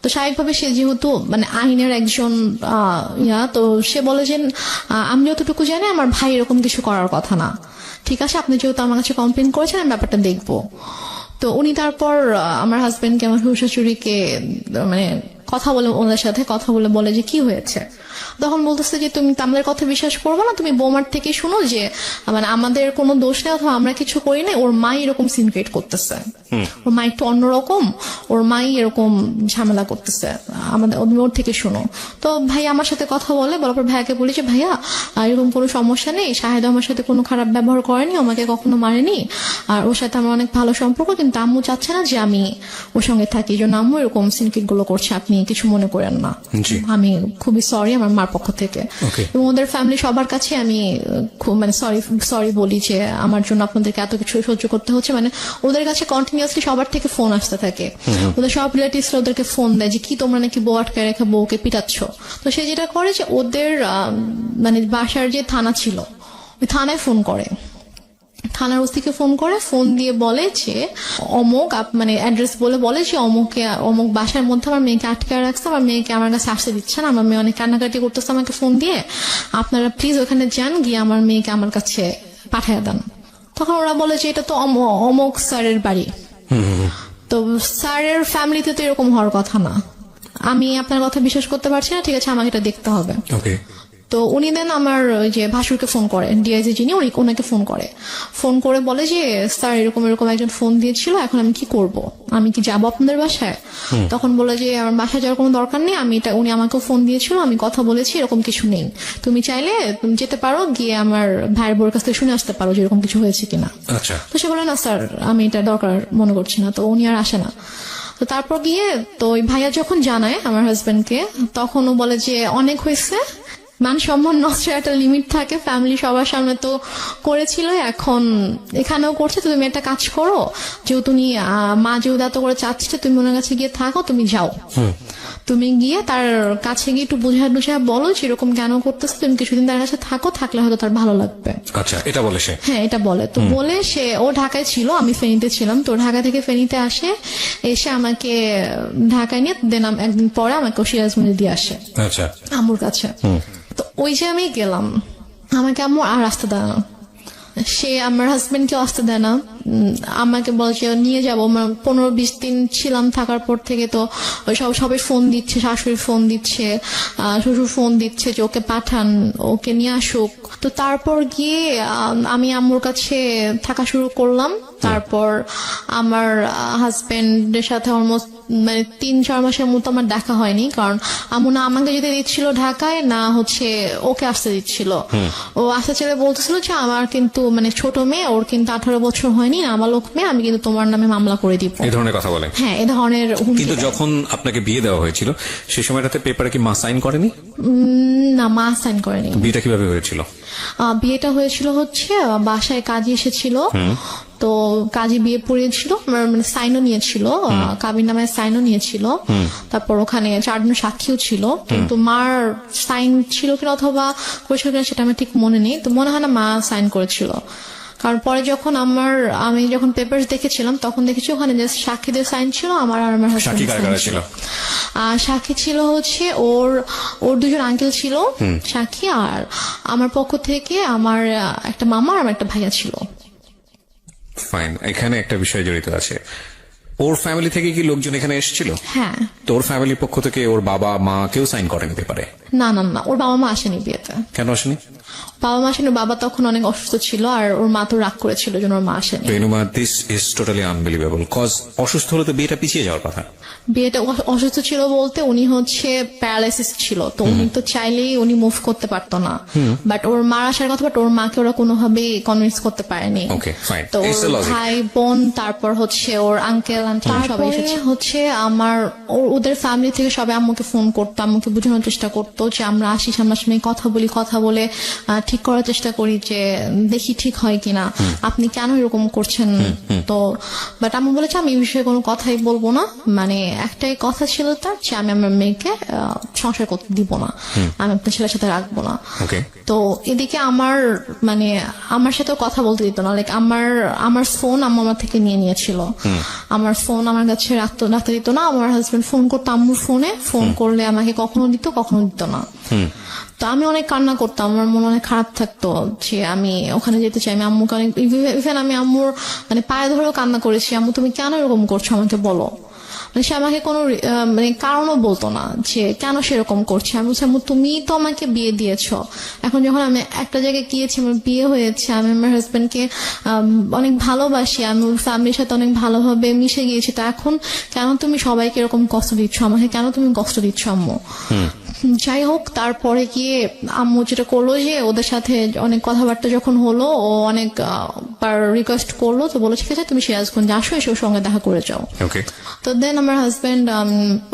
তো স্বাভাবিকভাবে সে যেহেতু মানে আইনের একজন তো সে বলে যে আমি যতটুকু জানি আমার ভাই এরকম কিছু করার কথা না, ঠিক আছে আপনি যেহেতু আমার কাছে কমপ্লেন করেছেন আমি ব্যাপারটা দেখবো। তো উনি তারপর আমার হাজবেন্ডকে, আমার শ্বশুর শাশুড়িকে মানে কথা বলে, ওনাদের সাথে কথা বলে যে কি হয়েছে। তখন বলতেছে যে তুমি আমাদের কথা বিশ্বাস করবো না, তুমি বৌমার থেকে শুনো যে মানে আমাদের কোনো দোষ নেই অথবা আমরা কিছু করি না, ওর মাই এরকম সিন ক্রিয়েট করতেছে, ওর মা একটু অন্যরকম, ওর মাই এরকম ঝামেলা করতেছে, আমাদের ওর থেকে শুনো। তো ভাই আমার সাথে কথা বলার পর ভাইয়াকে বলি যে ভাইয়া এরকম কোনো সমস্যা নেই, শাহেদ আমার সাথে কোনো খারাপ ব্যবহার করেনি, আমাকে কখনো মারেনি, আর ওর সাথে আমার অনেক ভালো সম্পর্ক, কিন্তু আম্মু চাচ্ছে না যে আমি ওর সঙ্গে থাকি, এই জন্য আম্মু এরকম সিন ক্রিয়েট গুলো করছে, আপনি কিছু মনে করেন না, আমি খুবই সরি আমার মার পক্ষ থেকে। এবং ওদের ফ্যামিলি সবার কাছে আমি খুব মানে সরি বলি যে আমার জন্য আপনাদেরকে এত কিছু সহ্য করতে হচ্ছে। মানে ওদের কাছে কন্টিনিউয়াসলি সবার থেকে ফোন আসতে থাকে, ওদের সব রিলেটিভসরা ওদেরকে ফোন দেয় যে কি তোমরা নাকি বউ আটকায় রেখে বউকে পিটাচ্ছ। তো সে যেটা করে যে ওদের মানে বাসার যে থানা ছিল ওই থানায় ফোন করে, থানার ওসিকে ফোন দিয়ে বলে যে অমুক মানে অ্যাড্রেস বলে যে অমুক বাসার মধ্যে আমার মেয়েকে আটকে রাখছে, আমার মেয়েকে আমার কাছে আসতে দিচ্ছে না, আমার মেয়ে অনেক কান্নাকাটি করতেছে আমাকে ফোন দিয়ে, আপনারা প্লিজ ওখানে যান, গিয়ে আমার মেয়েকে আমার কাছে পাঠিয়ে দেন। তখন ওরা বলে যে এটা তো অমুক স্যারের বাড়ি, তো স্যারের ফ্যামিলিতে তো এরকম হওয়ার কথা না, আমি আপনার কথা বিশ্বাস করতে পারছি না, ঠিক আছে আমাকে এটা দেখতে হবে। তো উনি দেন আমার ওই যে ভাসুরকে ফোন করে, ডিআইজি যিনি ওনাকে ফোন করে বলে যে স্যার এরকম একজন ফোন দিয়েছিল, এখন আমি কি করব, আমি কি যাবো আপনাদের বাসায়? তখন বলে যে আমার বাসায় যাওয়ার কোনো দরকার নেই, উনি আমাকে ফোন দিয়েছিল, আমি কথা বলেছি, এরকম কিছু নেই, তুমি চাইলে তুমি যেতে পারো, গিয়ে আমার ভাইয়ের বউর কাছ থেকে শুনে আসতে পারো যে এরকম কিছু হয়েছে কিনা। তো সে বলে না স্যার আমি এটা দরকার মনে করছি না, তো উনি আর আসে না। তো তারপর গিয়ে তো ওই ভাইয়া যখন জানায় আমার হাজবেন্ডকে, তখন ও বলে যে অনেক হয়েছে, মান সম্মান নষ্টের একটা লিমিট থাকে, ফ্যামিলি সবার সামনে তো করেছিল, এখন এখানেও করছে। তো তুমি একটা কাজ করো, যেহেতু তুমি মা যেহেতু এত করে চাচ্ছে তুমি ওনার কাছে গিয়ে থাকো, তুমি যাও, তুমি গিয়ে তার কাছে গিয়ে একটু বুঝা বলো সেরকম কেন করতেছে, তুমি কিছুদিন তার কাছে থাকো, থাকলে হয়তো তার ভালো লাগবে। আচ্ছা, এটা বলে সে? হ্যাঁ, এটা বলে। তো বলে সে, ও ঢাকায় ছিল, আমি ফেনীতে ছিলাম, তো ঢাকা থেকে ফেনীতে আসে, এসে আমাকে ঢাকায় নিয়ে দেন একদিন পরে আমাকে সিরাজগঞ্জে দিয়ে আসে আচ্ছা, আম্মুর কাছে। তো ওই যে আমি গেলাম, আমাকে আম্মু আর আসতে দেয় না, সে আমার হাজবেন্ডকে আসতে দেয় না, আমাকে বলছে নিয়ে যাবো। 15-20 দিন ছিলাম, থাকার পর থেকে তো ওই সবাই ফোন দিচ্ছে, শাশুড়ি ফোন দিচ্ছে, শ্বশুর ফোন দিচ্ছে যে ওকে পাঠান, ওকে নিয়ে আসুক। তো তারপর গিয়ে আমি আম্মুর কাছে থাকা শুরু করলাম। তারপর আমার হাজবেন্ডের সাথে অলমোস্ট 3-4 মাসের মতো আমার দেখা হয়নি, কারণ আম্মু না আমাকে যেতে দিচ্ছিল ঢাকায়, না হচ্ছে ওকে আসতে দিচ্ছিল। ও আসতে ছেলে বলতেছিল যে আমার কিন্তু ছোট মেয়ে, ওর কিন্তু 18 বছর হয়নি, নাবালক মেয়ে, আমি কিন্তু তোমার নামে মামলা করে দিব, এই ধরনের কথা বলে। হ্যাঁ, এ ধরনের হুমকি কিন্তু দেয়। যখন আপনাকে বিয়ে দেওয়া হয়েছিল সেই সময়টাতে পেপারে কি মা সাইন করেনি? না, মা সাইন করেনি। বিয়েটা কিভাবে হয়েছিল? বিয়েটা হয়েছিল হচ্ছে বাসায় কাজী এসেছিল, তো কাজী বিয়ে পড়িয়েছিল, সাইনও নিয়েছিল, কাবির নামায় সাইনও নিয়েছিল। তারপর ওখানে 4 জন সাক্ষীও ছিল, কিন্তু মার সাইন ছিল কিনা অথবা করেছিল কিনা সেটা আমার ঠিক মনে নেই। তো মনে হয় না মা সাইন করেছিল, কারণ পরে যখন আমি যখন পেপারস দেখেছিলাম তখন দেখেছি ওখানে যে সাক্ষীদের সাইন ছিল, আমার আর আমার সাক্ষী কারা কারা ছিল? সাক্ষী ছিল হচ্ছে ওর 2 জন আঙ্কেল ছিল সাক্ষী, আর আমার পক্ষ থেকে আমার একটা মামা আর আমার একটা ভাইয়া ছিল। ফাইন, এখানে একটা বিষয় জড়িত আছে। ওর ফ্যামিলি থেকে কি লোকজন এখানে এসেছিল? হ্যাঁ। তোর ফ্যামিলির পক্ষ থেকে ওর বাবা মা কেউ সাইন করেনি পেপারে? না, ওর বাবা মা আসেনি বিয়েতে। কেন আসেনি? বাবা মা আসেনি, বাবা তখন অনেক অসুস্থ ছিল, আর ওর মা তো রাগ করেছিল যেন ওর মা আসেনি। Renuma, this is totally unbelievable, cause অসুস্থ হলে তো বিয়েটা পিছিয়ে যাওয়ার কথা। বিয়েটা অসুস্থ ছিল বলতে উনি হচ্ছে প্যারালাইসিস ছিল, তো উনি তো চাইলেই উনি মুভ করতে পারতো না, বাট ওর মার আসার কথা, বাট ওর মাকে ওরা কোনোভাবেই কনভিন্স করতে পারেনি। ওকে, ফাইন, তো ইটস দ্য ওর লজিক। ভাই বোন, তারপর হচ্ছে ওর আঙ্কেল আন্টি সবাই এসেছে। হচ্ছে আমার ওদের ফ্যামিলি থেকে সবাই আম্মুকে ফোন করতো, আম্মুকে বোঝানোর চেষ্টা করতো যে আমরা আসি, সামনাসামনি কথা বলে ঠিক করার চেষ্টা করি যে দেখি ঠিক হয় কিনা, আপনি কেন এরকম করছেন। তো বাট আমি বলেছি আমি এই বিষয়ে কোনো কথাই বলবো না, একটাই কথা ছিল তার যে আমি আমার মেয়েকে সংসার করতে দিব না, আমি আপনার ছেলের সাথে রাখবো না। তো এদিকে আমার সাথেও কথা বলতে দিত না, লাইক আমার ফোন আমার থেকে নিয়েছিল, আমার ফোন আমার কাছে রাখতে দিত না। আমার হাজবেন্ড ফোন করতো আম্মুর ফোনে, ফোন করলে আমাকে কখনো দিত কখনো দিত না। তো আমি অনেক কান্না করতাম, আমার মন অনেক খারাপ থাকতো যে আমি ওখানে যেতে চাই। আমি আম্মুকে অনেক, ইভেন আমি আম্মুর পায়ে ধরেও কান্না করেছি, আম্মু তুমি কেন এরকম করছো আমাকে বলো। সে আমাকে কোনো কারণও বলতো না যে কেন সেরকম করছে। আমি বলছি আম্মু তুমি তো আমাকে বিয়ে দিয়েছো, এখন যখন আমি একটা জায়গায় গিয়েছি, আমার বিয়ে হয়েছে, আমি আমার হাজবেন্ডকে অনেক ভালোবাসি, আমি ওর ফ্যামিলির সাথে অনেক ভালোভাবে মিশে গিয়েছি, তো এখন কেন তুমি সবাইকে এরকম কষ্ট দিচ্ছ, আমাকে কেন তুমি কষ্ট দিচ্ছ আম্মু। যাই হোক, তারপরে গিয়ে আম্মু যেটা করলো যে ওদের সাথে অনেক কথাবার্তা যখন হলো, ও অনেক রিকোয়েস্ট করলো, তো বলো ঠিক আছে তুমি সিরাজগঞ্জ আসো, এসে ওর সঙ্গে দেখা করে যাও। তো দেন আমার হাজবেন্ড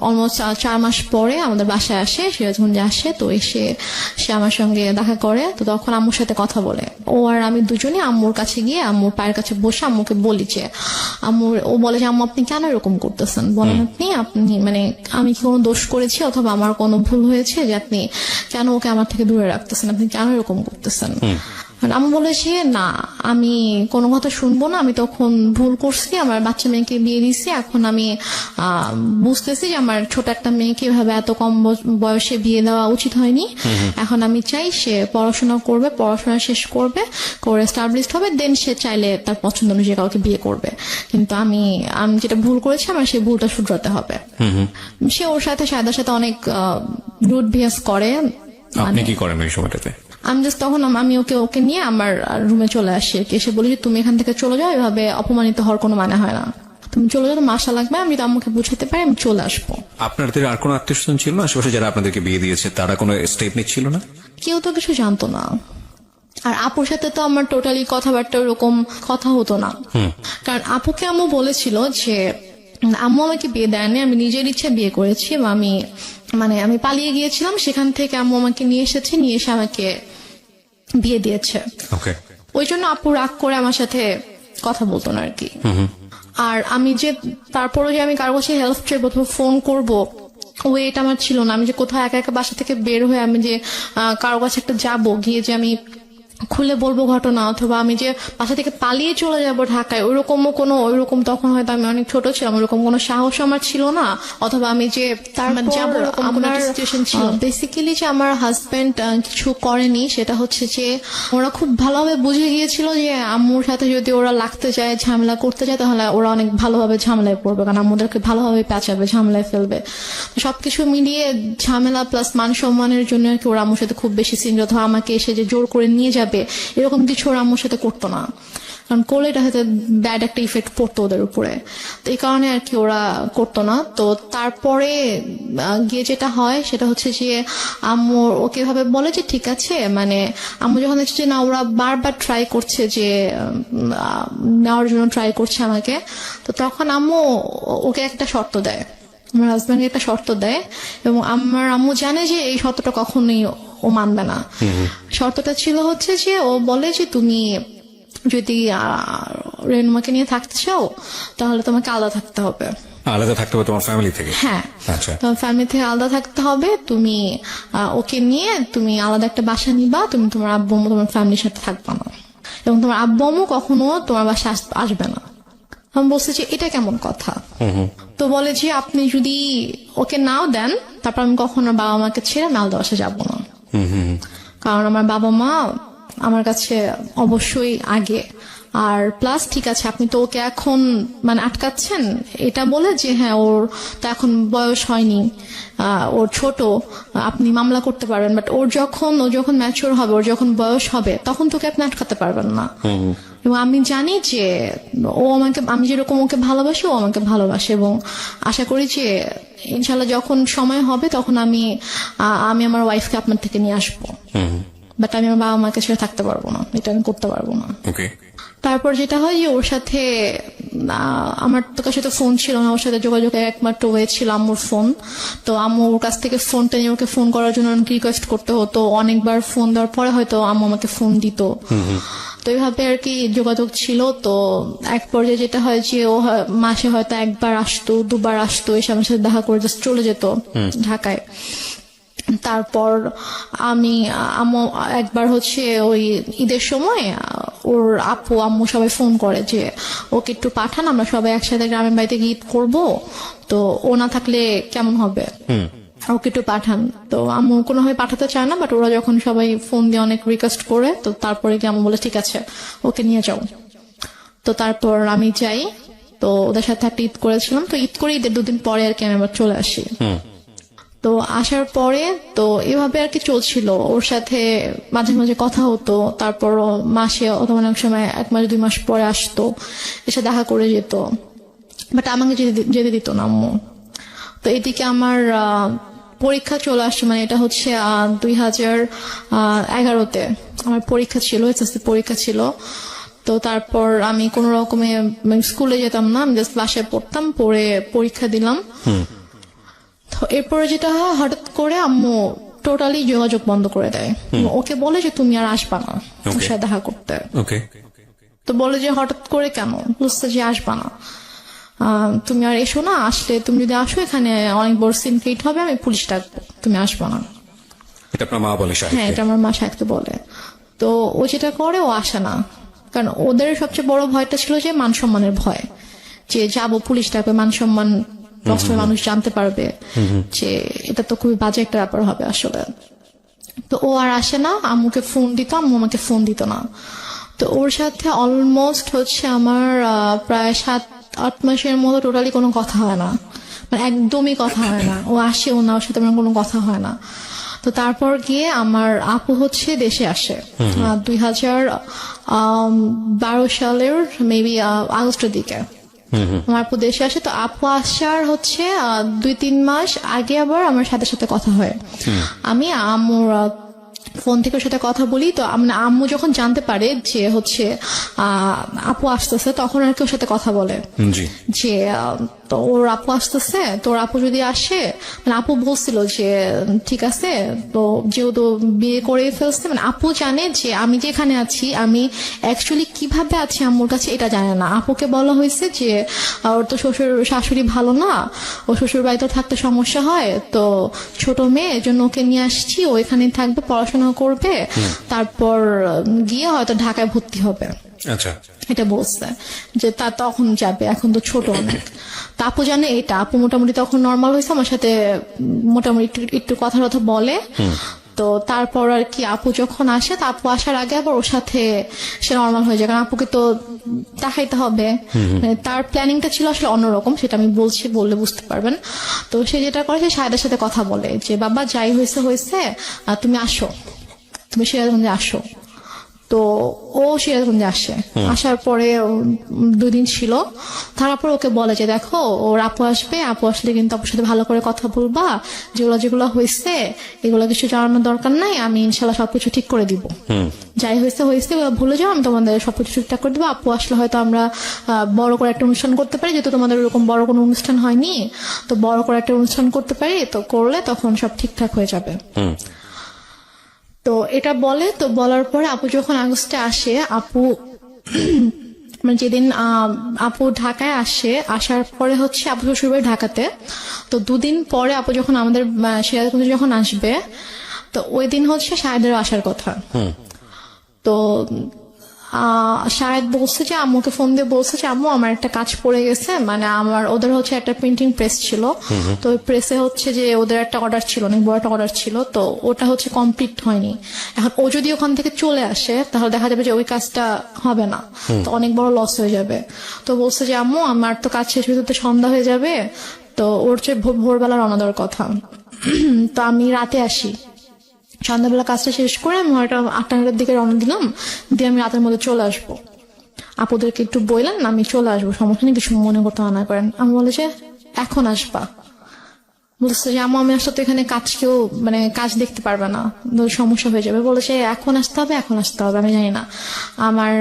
অলমোস্ট 4 মাস পরে আমাদের বাসায় আসে, সিরাজগঞ্জে আসে। তো এসে সে আমার সঙ্গে দেখা করে, তো তখন আম্মুর সাথে কথা বলে। ও আর আমি দুজনে আম্মুর কাছে গিয়ে আম্মুর পায়ের কাছে বসে আম্মুকে বলি যে ও বলে যে আম্মু আপনি কেন এরকম করতেছেন, বলেন আপনি আমি কি কোনো দোষ করেছি অথবা আমার কোনো ভুল হয়েছে যে আপনি কেন ওকে আমার থেকে দূরে রাখতেছেন, আপনি কেন এরকম করতেছেন। আমি বলেছি না, আমি কোনো কথা শুনবো না, আমি তখন ভুল করছি, আমার বাচ্চা মেয়েকে বিয়ে দিচ্ছি, এখন আমি বুঝতেছি যে আমার ছোট একটা মেয়েকে এভাবে এত কম বয়সে বিয়ে দেওয়া উচিত হয়নি। এখন আমি চাই সে পড়াশোনা করবে, পড়াশোনা শেষ করবে, করে এস্টাবলিশড হবে, দেন সে চাইলে তার পছন্দ অনুযায়ী কাউকে বিয়ে করবে, কিন্তু আমি যেটা ভুল করেছি আমার সেই ভুলটা শুধরাতে হবে। সে ওর সাথে সায়দার সাথে অনেক রুড বিহেভ করে। আপনি কি করেন ওই সময়টাতে? আমি জাস্ট তখন আমি ওকে নিয়ে আমার রুমে চলে আসি, এসে বলি যে তুমি এখান থেকে চলে যাও, এভাবে অপমানিত হওয়ার কোনো মানে হয় না, তুমি চলে যাও, মাসা লাগবে, আমি তো আম্মুকে বুঝাতে পারি, আমি চলে আসবো। আপনাদের আর কোনো আত্মীয়স্বজন ছিল না আশেপাশে যারা আপনাদেরকে বিয়ে দিয়েছে, তারা কোনো স্টেপ নিচ্ছিল না? কেউ তো কিছু জানতো না, আর আপুর সাথে তো আমার টোটালি কথাবার্তা ওরকম কথা হতো না, কারণ আপুকে আম্মু বলেছিল যে আম্মু আমাকে বিয়ে দেয়নি, আমি নিজের ইচ্ছে বিয়ে করেছি, আমি মানে আমি পালিয়ে গিয়েছিলাম, সেখান থেকে আম্মু আমাকে নিয়ে এসেছে, নিয়ে এসে আমাকে বিয়ে দিয়েছে। ওকে। ওই জন্য আপু রাগ করে আমার সাথে কথা বলতো না আর কি। আর আমি যে তারপরে যে আমি কারো কাছে হেল্প চাইবো অথবা ফোন করবো, ওয়েট আমার ছিল না। আমি যে কোথাও একা একা বাসা থেকে বের হয়ে আমি যে কারো কাছে একটা যাবো, গিয়ে যে আমি খুলে বলবো ঘটনা, অথবা আমি যে বাসা থেকে পালিয়ে চলে যাবো ঢাকায়, ওইরকম তখন হয়তো আমি অনেক ছোট ছিলাম, ওইরকম কোনো সাহস আমার ছিল না, অথবা আমি যে যাবো এরকম কোনো সিচুয়েশন ছিল। বেসিক্যালি যে আমার হাজবেন্ড কিছু করেনি, সেটা হচ্ছে যে ওরা খুব ভালোভাবে বুঝে গিয়েছিল যে আম্মুর সাথে যদি ওরা লাগতে যায়, ঝামেলা করতে যায়, তাহলে ওরা অনেক ভালোভাবে ঝামেলায় পড়বে, কারণ আম্মুদেরকে ভালোভাবে পেঁচাবে, ঝামেলায় ফেলবে। সবকিছু মিলিয়ে ঝামেলা প্লাস মান সম্মানের জন্য আর কি ওরা আম্মুর সাথে খুব বেশি সিরিয়াস, অথবা আমাকে এসে যে জোর করে নিয়ে যাবে এরকম কিছু ওরা আম্মুর সাথে করতো না, কারণ করলে এটা হয়তো ব্যাড একটা ইফেক্ট পড়তো ওদের উপরে। তো এই কারণে আর কি ওরা করতো না। তো তারপরে গিয়ে যেটা হয় সেটা হচ্ছে যে আম্মু ওকে ভাবে বলে যে ঠিক আছে, মানে আম্মু যখন দেখছে যে না ওরা বারবার ট্রাই করছে যে নেওয়ার জন্য ট্রাই করছে আমাকে, তো তখন আম্মু ওকে একটা শর্ত দেয়, আমার হাজব্যান্ডকে একটা শর্ত দেয়, এবং আমার আম্মু জানে যে এই শর্তটা কখনোই ও মানবে না। শর্তটা ছিল হচ্ছে যে ও বলে যে তুমি যদি রেনুমাকে নিয়ে থাকতে চাও তাহলে তোমাকে আলাদা থাকতে হবে। আলাদা থাকতে হবে তোমার ফ্যামিলি থেকে? হ্যাঁ, আচ্ছা। তোমার ফ্যামিলি থেকে আলাদা থাকতে হবে, তুমি ওকে নিয়ে তুমি আলাদা একটা বাসা নিবা, তুমি তোমার আব্বু আম্মু তোমার ফ্যামিলির সাথে থাকবা না, এবং তোমার আব্বু আম্মু কখনো তোমার বাসায় আসবে না। আমি বলছি যে এটা কেমন কথা? তো বলে যে আপনি যদি ওকে নাও দেন, তারপর আমি কখনো বাবা মাকে ছেড়ে আমি আলাদা বাসায় যাবো না, কারণ আমার বাবা মা আমার কাছে অবশ্যই আগে। আর প্লাস ঠিক আছে আপনি তো ওকে এখন মানে আটকাচ্ছেন এটা বলে যে হ্যাঁ ওর তো এখন বয়স হয়নি, ওর ছোট, আপনি মামলা করতে পারবেন, বাট ও যখন ম্যাচিওর হবে, ওর যখন বয়স হবে, তখন তোকে আপনি আটকাতে পারবেন না। এবং আমি জানি যে আমি যেরকম ওকে ভালোবাসি ও আমাকে ভালোবাসে, এবং আশা করি যে ইনশাল্লাহ যখন সময় হবে তখন আমি আমার ওয়াইফকে আপনার থেকে নিয়ে আসবো, বাট আমি আমার বাবা মাকে ছেড়ে থাকতে পারবো না, এটা আমি করতে পারবো না। তারপর যেটা হয় যে ওর সাথে আমার তো কাছে তো ফোন ছিল না, ওর সাথে যোগাযোগ একমাত্র ওয়ে ছিল আম্মুর ফোন। তো আম্মু ওর কাছ থেকে ফোনটা নিয়ে ওকে ফোন করার জন্য রিকোয়েস্ট করতে হতো, অনেকবার ফোন দেওয়ার পরে হয়তো আম্মু আমাকে ফোন দিত। তো এইভাবে আর কি যোগাযোগ ছিল। তো এক পর্যায়ে যেটা হয় যে ও মাসে হয়তো একবার আসতো, দুবার আসতো, এসে আমার সাথে দেখা করে জাস্ট চলে যেত ঢাকায়। তারপর আম্মু একবার হচ্ছে ওই ঈদের সময় ওর আপু আম্মু সবাই ফোন করে যে ওকে একটু পাঠান, আমরা সবাই একসাথে গ্রামের বাড়িতে গিয়ে ঈদ করবো, তো ও না থাকলে কেমন হবে, ওকে একটু পাঠান। তো আম্মু কোনোভাবে পাঠাতে চায় না, বাট ওরা যখন সবাই ফোন দিয়ে অনেক রিকোয়েস্ট করে, তো তারপরে কি আম্মু বলে ঠিক আছে ওকে নিয়ে যাও। তো তারপর আমি যাই, তো ওদের সাথে একটা ঈদ করেছিলাম। তো ঈদ করে ঈদের 2 দিন পরে আর কি আমি আবার চলে আসি। তো আসার পরে তো এভাবে আর কি চলছিল, ওর সাথে মাঝে মাঝে কথা হতো, তারপর মাসে অথবা অনেক সময় 1 মাস 2 মাস পরে আসতো, এসে দেখা করে যেত, বাট আমাকে যেতে দিত না আম্মু। তো এদিকে আমার পরীক্ষা চলে আসছে, মানে এটা হচ্ছে 2011-তে আমার পরীক্ষা ছিল, এসএসসি পরীক্ষা ছিল। তো তারপর আমি কোন রকমে স্কুলে যেতাম না, আমি জাস্ট বাসায় পড়তাম, পড়ে পরীক্ষা দিলাম। তো এরপরে যেটা হয়, হঠাৎ করে আম্মু টোটালি যোগাযোগ বন্ধ করে দেয়, ওকে বলে যে তুমি আর আসবা না ওর সাথে দেখা করতে। তো বলে যে হঠাৎ করে কেন, বুঝতে যে আসবা না, তুমি আর এসো না, আসলে তুমি যদি আসো এখানে অনেক বড় সিন ক্রিয়েট হবে, আমি পুলিশ ডাকবো, তুমি আসবা না। এটা আপনার মা বলে? হ্যাঁ, এটা আমার মা সাহেবকে বলে। তো ও যেটা করে, ও আসে না, কারণ ওদের সবচেয়ে বড় ভয়টা ছিল যে মান সম্মানের ভয়, যে যাবো পুলিশ ডাকবে, মান সম্মান নষ্ট হয়ে মানুষ জানতে পারবে, যে এটা তো খুবই বাজে একটা ব্যাপার হবে আসলে। তো ও আর আসে না, আম্মুকে ফোন দিত, আম্মু আমাকে ফোন দিত না। তো ওর সাথে অলমোস্ট হচ্ছে আমার প্রায় 7-8 মাসের মতো টোটালি কোনো কথা হয় না, মানে একদমই কথা হয় না। ও আসেও না, ওর সাথে আমার কোনো কথা হয় না। তো তারপর গিয়ে আমার আপু হচ্ছে দেশে আসে 2012 সালের মেবি আগস্টের দিকে আমার আপু দেশে আসে। তো আপু আসার হচ্ছে 2-3 মাস আগে আবার আমার সাথে সাথে কথা হয়। আমি আম্মুর ফোন থেকে ওর সাথে কথা বলি। তো মানে আম্মু যখন জানতে পারে যে হচ্ছে আপু আসতেছে, তখন আর কি ওর সাথে কথা বলে জি যে তো ওর আপু আসতেছে, তো ওর আপু যদি আসে, মানে আপু বলছিল যে ঠিক আছে, তো যেহেতু বিয়ে করে ফেলছে, মানে আপু জানে যে আমি যেখানে আছি আমি অ্যাকচুয়ালি কিভাবে আছি আম্মুর কাছে এটা জানে না। আপুকে বলা হয়েছে যে ওর তো শ্বশুর শাশুড়ি ভালো না, ও শ্বশুর বাড়িতে থাকতে সমস্যা হয়, তো ছোট মেয়ে এর জন্য ওকে নিয়ে আসছি, ও এখানে থাকবে, পড়াশোনা করবে, তারপর গিয়ে হয়তো ঢাকায় ভর্তি হবে। আচ্ছা এটা বলছে যে তা তখন যাবে, এখন তো ছোট অনেক। তা আপু জানে এটা, আপু মোটামুটি তখন নর্মাল হয়েছে, আমার সাথে মোটামুটি একটু কথা বলে। তো তারপর আর কি আপু যখন আসে, তা আপু আসার আগে আবার ওর সাথে সে নর্মাল হয়ে যায়, কারণ আপুকে তো দেখাইতে হবে। মানে তার প্ল্যানিংটা ছিল আসলে অন্যরকম, সেটা আমি বললে বুঝতে পারবেন। তো সে যেটা করে, সে সাহেদের সাথে কথা বলে যে বাবা যাই হয়েছে তুমি আসো, তুমি সিরাজগঞ্জে আসো। তো ও সিরাজগঞ্জে আসে, আসার পরে 2 দিন ছিল, তারপর ওকে বলে যে দেখো ওর আপু আসবে, আপু আসলে কিন্তু আপুর সাথে ভালো করে কথা বলবা, যেগুলো হয়েছে এগুলো কিছু জানানোর দরকার নাই, আমি ইনশাল্লাহ সবকিছু ঠিক করে দিব, যাই হয়েছে এগুলো ভুলে যাও, আমি তোমাদের সবকিছু ঠিকঠাক করে দিবো। আপু আসলে হয়তো আমরা বড় করে একটা অনুষ্ঠান করতে পারি, যেহেতু তোমাদের ওরকম বড় কোনো অনুষ্ঠান হয়নি, তো বড় করে একটা অনুষ্ঠান করতে পারি, তো করলে তখন সব ঠিকঠাক হয়ে যাবে। তো এটা বলে, তো বলার পরে আপু যখন আগস্টে আসে, আপু মানে যেদিন আপু ঢাকায় আসে, আসার পরে হচ্ছে আপু শ্বশুরবাড়ি ঢাকাতে, তো 2 দিন পরে আপু যখন আমাদের সিরাজগঞ্জে যখন আসবে, তো ওই দিন হচ্ছে শাহেদেরও আসার কথা। তো শাহেদ বলছে যে আম্মুকে ফোন দিয়ে বলছে যে আম্মু আমার একটা কাজ পড়ে গেছে, মানে ওদের হচ্ছে একটা প্রিন্টিং প্রেস ছিল, তো ওই প্রেসে হচ্ছে যে ওদের একটা অর্ডার ছিল, অনেক বড় একটা অর্ডার ছিল, তো ওটা হচ্ছে কমপ্লিট হয়নি। এখন ও যদি ওখান থেকে চলে আসে, তাহলে দেখা যাবে যে ওই কাজটা হবে না, তো অনেক বড় লস হয়ে যাবে। তো বলছে যে আম্মু আমার তো কাজ শেষ হতে সন্ধ্যা হয়ে যাবে, তো ওর চেয়ে ভোরবেলা রওনা দেওয়ার কথা, তো আমি রাতে আসি, সন্ধ্যাবেলা কাজটা শেষ করে আমি হয়তো 8টার দিকে রওনা দিলাম, দিয়ে আমি রাতের মধ্যে চলে আসবো, আপুদেরকে একটু বললেন আমি চলে আসবো, সমস্যা নেই, কিছু মনে করতে মানা করেন। আমি বলে যে এখন আসবা, বলছে যে আমি আসলে তো এখানে কাজ দেখতে পারবে না, সমস্যা হয়ে যাবে। বলেছে এখন আসতে হবে, আমি জানি না, আমার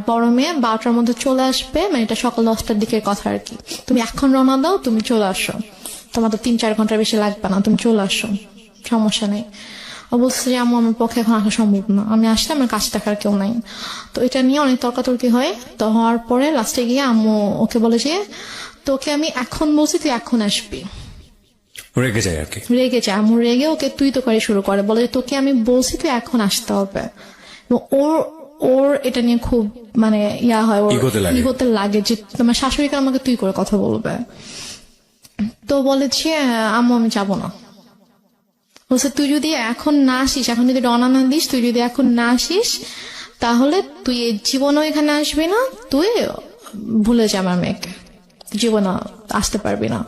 বড় মেয়ে 12টার মধ্যে চলে আসবে, মানে এটা সকাল 10টার দিকের কথা আর কি, তুমি এখন রওনা দাও, তুমি চলে আসো, তোমার তো 3-4 ঘন্টার বেশি লাগবে না, তুমি চলে আসো, সমস্যা নেই। ও বলছে যে আমার পক্ষে এখন আসা সম্ভব না, আমি আসলে আমার কাজ দেখার কেউ নাই। তো এটা নিয়ে অনেক তর্কাতর্কি হয়, তো হওয়ার পরে লাস্টে গিয়ে আম্মু ওকে বলে যে তোকে আমি এখন বলছি তুই এখন আসবি, রেগে যায় আর কি, রেগে যায়। আম্মু রেগে ওকে তুই তো করে শুরু করে, বলে যে তোকে আমি বলছি তুই এখন আসতে হবে। এবং ওর এটা নিয়ে খুব মানে হয়, ওর ইগোতে লাগে যে তোমার শাশুড়িকে আমাকে তুই করে কথা বলবে। তো বলে যে আম্মু আমি যাবো না, বলছে তুই যদি এখন না আসিস, এখন যদি রওনা না দিস, তুই যদি এখন না আসিস, তাহলে তুই জীবনও এখানে আসবি না, তুই ভুলে যা আমার মেয়েকে, জীবনে আসতে পারবি না,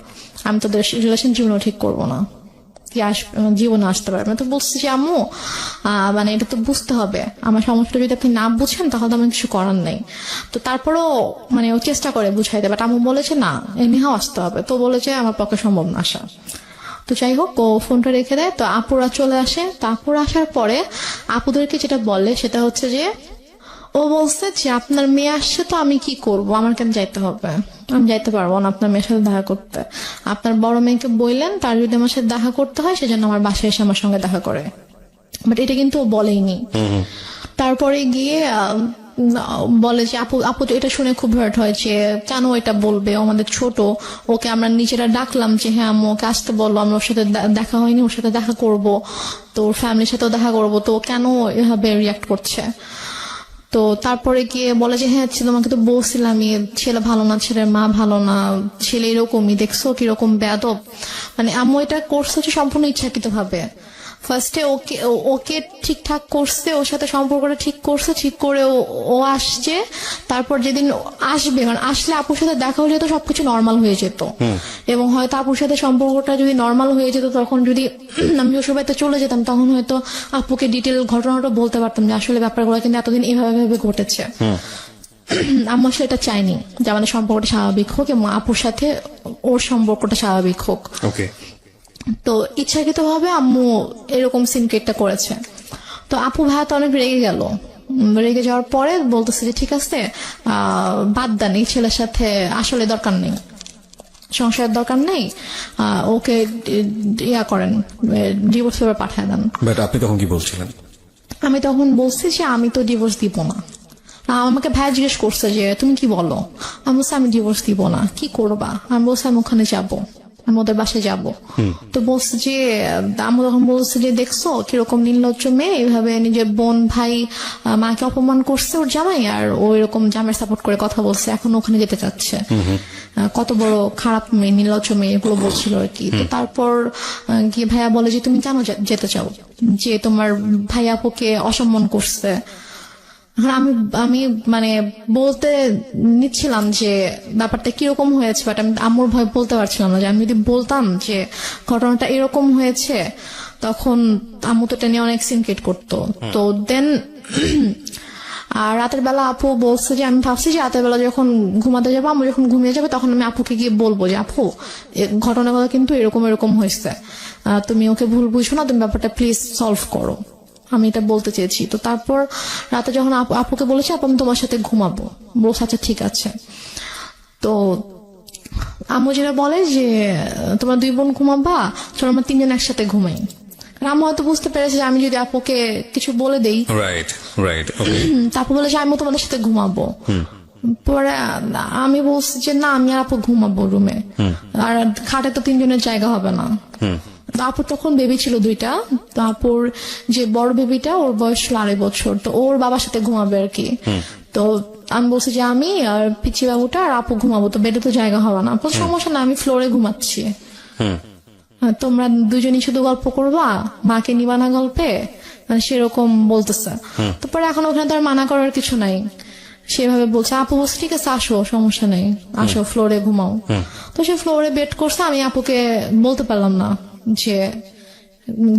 আমি তোদের রিলেশন জীবনও ঠিক করবো না, তুই জীবনে আসতে পারবি না। তো বলছি যে আম্মু মানে এটা তো বুঝতে হবে, আমার সমস্যাটা যদি আপনি না বুঝেন তাহলে তো আমার কিছু করার নেই। তো তারপরও মানে ও চেষ্টা করে বুঝাইতে, বাট আম্মু বলেছে না এমনিও আসতে হবে, তো বলেছে আমার পক্ষে সম্ভব না আসা। তো যাই হোক ও ফোনটা রেখে দেয়, তো আপুরা চলে আসে। তো আপুরা আসার পরে আপুদেরকে যেটা বলে সেটা হচ্ছে যে ও বলছে যে আপনার মেয়ে আসছে, তো আমি কি করব, আমার কেন যাইতে হবে, আমি যাইতে পারবো না আপনার মেয়ের সাথে দেখা করতে, আপনার বড় মেয়েকে বললেন তার যদি আমার সাথে দেখা করতে হয় সেজন্য আমার বাসায় এসে আমার সঙ্গে দেখা করে, বাট এটা কিন্তু ও বলেইনি। তারপরে গিয়ে বলে যে আপু এটা শুনে খুব হার্ট হয় যে কেন এটা বলবে, আমাদের ছোট, ওকে আমরা নিজেরা ডাকলাম যে হ্যাঁ আম্মু ওকে আসতে বললো, আমরা ওর সাথে দেখা হয়নি, ওর সাথে দেখা করব, তো ওর ফ্যামিলির সাথেও দেখা করব, তো কেন এভাবে রিয়াক্ট করছে। তো তারপরে গিয়ে বলে যে হ্যাঁ তোমাকে তো বলছিলামই ছেলে ভালো না, ছেলের মা ভালো না, ছেলে এরকমই, দেখছো কিরকম বেয়াদব, মানে আম্মু এটা করছে হচ্ছে সম্পূর্ণ ইচ্ছাকৃত ভাবে। ফার্স্টে ওকে ঠিকঠাক করছে, ওর সাথে সম্পর্কটা ঠিক করছে, ঠিক করে ও আসছে, তারপর যেদিন আসবে মানে আসলে আপুর সাথে দেখা হলে তো সবকিছু নর্মাল হয়ে যেত, এবং হয়তো আপুর সাথে সম্পর্কটা যদি নর্মাল হয়ে যেত, তখন যদি আমি ওর বাড়িতে চলে যেতাম, তখন হয়তো আপুকে ডিটেল ঘটনাটা বলতে পারতাম যে আসলে ব্যাপারগুলো কিন্তু এতদিন এভাবে ঘটেছে। আম্মু আসলে এটা চাইনি যে আমাদের সম্পর্কটা স্বাভাবিক হোক এবং আপুর সাথে ওর সম্পর্কটা স্বাভাবিক হোক। তো ইচ্ছাকৃত ভাবে আম্মু এরকম সিনক্রেটটা করেছে। তো আপু ভাইয়া তো অনেক রেগে গেল। রেগে যাওয়ার পরে বলতেছে যে ঠিক আছে বাদ দেন, এই ছেলের সাথে আসলে দরকার নেই, সংসারের দরকার নেই, ওকে ইয়া করেন, ডিভোর্স পেপার পাঠিয়ে দেন। বাট আপনি তখন কি বলছিলেন? আমি তখন বলছি যে আমি তো ডিভোর্স দিব না। আমাকে ভাইয়া জিজ্ঞেস করছে যে তুমি কি বলো, আমি বলছি আমি ডিভোর্স দিব না, কি করবা? আমি বলছি আমি ওখানে যাবো, আমি ওদের বাসায় যাবো। তো বলছে যে আমি তখন বলছি যে দেখছো কিরকম নির্লজ্জ মেয়ে, এইভাবে নিজের বোন ভাই মাকে অপমান করছে ওর জামাই, আর ও এরকম জামাই সাপোর্ট করে কথা বলছে, এখন ওখানে যেতে চাচ্ছে, কত বড় খারাপ মেয়ে, নির্লজ্জ মেয়ে, এগুলো বলছিল আর কি। তো তারপর গিয়ে ভাইয়া বলে যে তুমি কেন যেতে চাও, যে তোমার ভাই আপুকে অসম্মান করছে। আমি আমি মানে বলতে নিচ্ছিলাম যে ব্যাপারটা কিরকম হয়েছে, বাট আমি আম্মুর ভয় বলতে পারছিলাম না, যে আমি যদি বলতাম যে ঘটনাটা এরকম হয়েছে তখন আম্মু তো এটা নিয়ে অনেক সিনক্রেট করতো। তো দেন আর রাতের বেলা আপু বলছে যে আমি ভাবছি যে রাতের বেলা যখন ঘুমাতে যাবো, আম্মু যখন ঘুমিয়ে যাবে তখন আমি আপুকে গিয়ে বলবো যে আপু ঘটনাগুলো কিন্তু এরকম এরকম হয়েছে, তুমি ওকে ভুল বুঝো না, তুমি ব্যাপারটা প্লিজ সলভ করো, আমি এটা বলতে চেয়েছি। তো তারপর রাতে যখন আপুকে বলেছি আপু আমি তোমার সাথে ঘুমাবো, বলছে আচ্ছা ঠিক আছে। তো আম্মু যেটা বলে যে তোমরা 2 বোন ঘুমাবা, চলো আমরা 3 জন একসাথে ঘুমাই। আম্মু হয়তো বুঝতে পেরেছে যে আমি যদি আপুকে কিছু বলে দেই, রাইট রাইট, ওকে। তারপর বলে যে আমি তোমাদের সাথে ঘুমাবো। পরে আমি বলছি যে না, আমি আর আপু ঘুমাবো রুমে, আর খাটে তো 3 জনের জায়গা হবে না। আপুর তখন বেবি ছিল 2টা, তো আপুর যে বড় বেবিটা ওর বয়স ছিল 2.5 বছর, তো ওর বাবার সাথে ঘুমাবে আর কি। তো আমি বলছি যে আমি আর পিচি বাবুটা আর আপু ঘুমাবো, তো বেডে তো জায়গা হবে না। সমস্যা না, আমি ফ্লোরে ঘুমাচ্ছি, তোমরা 2 জনই শুধু গল্প করবা, মাকে নিবা না গল্পে, মানে সেরকম বলতেছে। তারপরে এখন ওখানে তো আর মানা করার কিছু নাই, সেভাবে বলছে। আপু বলছে ঠিক আছে আসো, সমস্যা নেই, আসো ফ্লোরে ঘুমাও। তো সে ফ্লোরে বেড করছে, আমি আপুকে বলতে পারলাম না, যে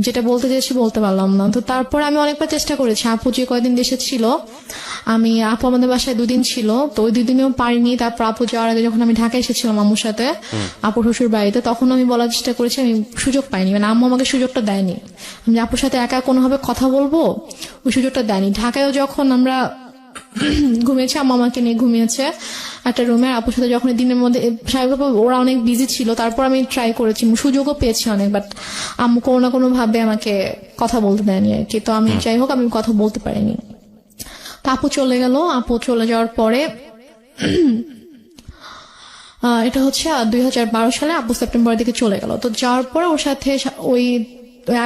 যেটা বলতে চেয়েছি বলতে পারলাম না। তো তারপর আমি অনেকবার চেষ্টা করেছি, আপু যে কয়দিন দেশে ছিল, আপু আমাদের বাসায় 2 দিন ছিল, তো ওই 2 দিনেও পারিনি। তারপর আপু যাওয়ার আগে যখন আমি ঢাকায় এসেছিলাম আম্মুর সাথে আপুর শ্বশুর বাড়িতে, তখন আমি বলার চেষ্টা করেছি, আমি সুযোগ পাইনি, মানে আম্মু আমাকে সুযোগটা দেয়নি, আমি আপুর সাথে একা কোনোভাবে কথা বলবো ওই সুযোগটা দেয়নি। ঢাকায়ও যখন আমরা ঘুমিয়েছি, আম্মা আমাকে নিয়ে ঘুমিয়েছে একটা রুমে, আপুর সাথে যখন দিনের মধ্যে স্বাভাবিকভাবে ওরা অনেক বিজি ছিল, তারপর আমি ট্রাই করেছি, সুযোগও পেয়েছি অনেক, বাট আম্মু কোনো না কোনো ভাবে আমাকে কথা বলতে দেয়নি আর কি। তো আমি যাই হোক আমি কথা বলতে পারিনি। তো আপু চলে গেল, আপু চলে যাওয়ার পরে এটা হচ্ছে 2012 সালে আপু সেপ্টেম্বরের দিকে চলে গেল। তো যাওয়ার পরে ওর সাথে ওই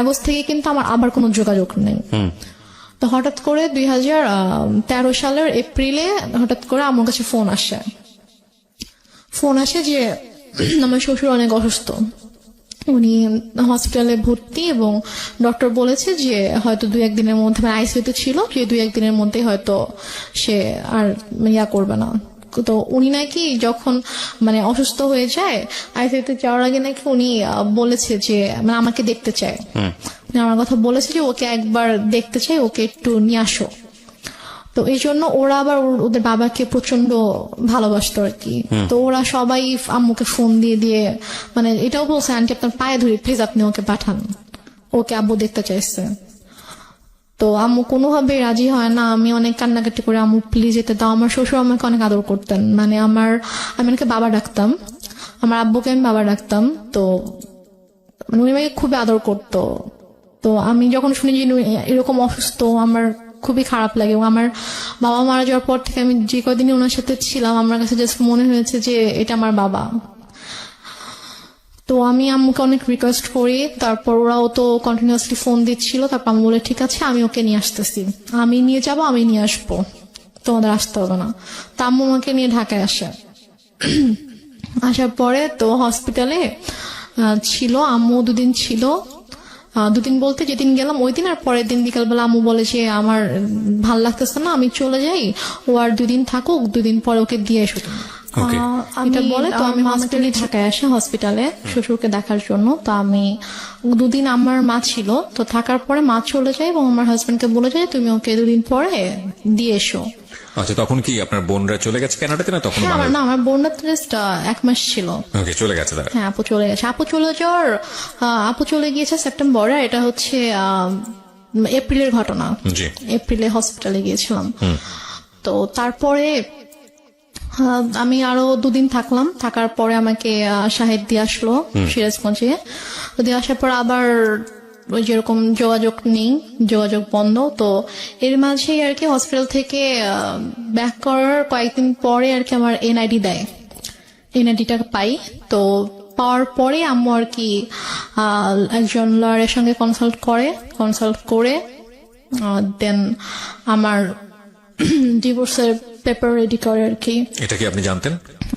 আগস্ট থেকে কিন্তু আমার আবার কোনো যোগাযোগ নেই। তো হঠাৎ করে 2013 সালের এপ্রিলে হঠাৎ করে আমার কাছে ফোন আসে যে আমার শ্বশুর অনেক অসুস্থ, উনি হসপিটালে ভর্তি, এবং ডক্টর বলেছে যে হয়তো 2-1 দিনের মধ্যে, মানে আইসিইউতে ছিল, যে 2-1 দিনের মধ্যে হয়তো সে আর ইয়া করবে না। তো উনি নাকি যখন মানে অসুস্থ হয়ে যায়, আইসিইউতে যাওয়ার আগে নাকি উনি বলেছে যে মানে আমাকে দেখতে চায়, আমার কথা বলেছে যে ওকে একবার দেখতে চাই, ওকে একটু নিয়ে আসো। তো এই জন্য ওরা আবার ওদের বাবাকে প্রচন্ড ভালোবাসতো আর কি। তো ওরা সবাই আম্মুকে ফোন দিয়ে মানে এটাও বলছে, আন্টি আপনার পায়ে ধরি প্লিজ আপনি ওকে পাঠান, ওকে আব্বু দেখতে চাইছে। তো আম্মু কোনোভাবে রাজি হয় না, আমি অনেক কান্নাকাটি করে আম্মু প্লিজ যেতে দাও। আমার শ্বশুর আমাকে অনেক আদর করতেন, মানে আমি ওনাকে বাবা ডাকতাম, আমার আব্বুকে আমি বাবা ডাকতাম। তো মানে উনি আমাকে খুবই আদর করতো। তো আমি যখন শুনি যে এরকম অসুস্থ, আমার খুবই খারাপ লাগে। এবং আমার বাবা মারা যাওয়ার পর থেকে আমি যে কদিনই ওনার সাথে ছিলাম, আমার কাছে জাস্ট মনে হয়েছে যে এটা আমার বাবা। তো আমি আম্মুকে অনেক রিকোয়েস্ট করি, তারপর ওরাও তো কন্টিনিউয়াসলি ফোন দিচ্ছিল। তারপর আমি বলে ঠিক আছে আমি ওকে নিয়ে আসতেছি, আমি নিয়ে যাবো, আমি নিয়ে আসবো, তোমাদের আসতে হবে না। তা আম্মু আমাকে নিয়ে ঢাকায় আসার পরে তো হসপিটালে ছিল আম্মু 2 দিন ছিল। 2 দিন বলতে যেদিন গেলাম ওই দিন, আর পরের দিন বিকালবেলা আম্মু বলে যে আমার ভাল লাগতেছে না, আমি চলে যাই, ও আর 2 দিন থাকুক, 2 দিন পরে ওকে দিয়ে এসো। এটা বলে তো আমি হসপিটালে ঢাকায় আসি, হসপিটালে শ্বশুরকে দেখার জন্য। তো আমি 2 দিন আমার মা ছিল, তো থাকার পরে মা চলে যায় এবং আমার হাজবেন্ডকে বলে যায় তুমি ওকে 2 দিন পরে দিয়ে এসো। আচ্ছা, তখন কি আপনার বোনরা চলে গেছে কানাডাতে না? তখন আমার বোনরা তো জাস্ট 1 মাস ছিল। ওকে, চলে গেছে তারা? হ্যাঁ, আপু চলে গেছে। আপু চলে গিয়েছে সেপ্টেম্বরে। এটা হচ্ছে এপ্রিলের ঘটনা। জি। এপ্রিলে হসপিটালে গিয়েছিলাম। তো তারপরে আমি আরো 2 দিন থাকলাম, থাকার পরে আমাকে শাহেদ দিয়ে আসলো সিরাজগঞ্জে। তো দিয়ে আসার পর আবার ওই যেরকম যোগাযোগ নেই, যোগাযোগ বন্ধ। তো এর মাঝেই আর কি হসপিটাল থেকে ব্যাক করার কয়েকদিন পরে আর কি আমার এনআইডি দেয়, এনআইডিটা পাই। তো পাওয়ার পরে আম্মু আর কি একজন লয়ারের সঙ্গে কনসাল্ট করে দেন আমার ডিভোর্সের পেপার রেডি করে আর কি। এটা কি আপনি জানতেন?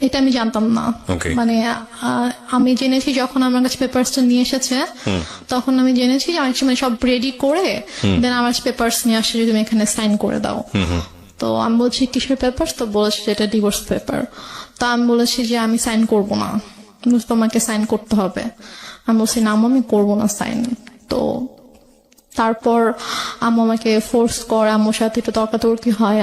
এটা আমি জানতাম না। Okay. মানে আমি জেনেছি যখন আমার কাছে পেপারসটা নিয়ে এসেছে, তখন আমি জেনেছি যে অনেক সময় সব রেডি করে দেন আমার পেপারস নিয়ে আসছে, যদি তুমি এখানে সাইন করে দাও। তো আমি বলছি কিসের পেপারস? তো বলেছে যে এটা ডিভোর্স পেপার। তো আমি বলেছি যে আমি সাইন করব না, তোমাকে সাইন করতে হবে। আমি বলছি না আম্মু, আমি করবো না সাইন। তো তারপর আম্মু আমাকে ফোর্স করে, আম্মুর সাথে একটু তর্কাতর্কি হয়।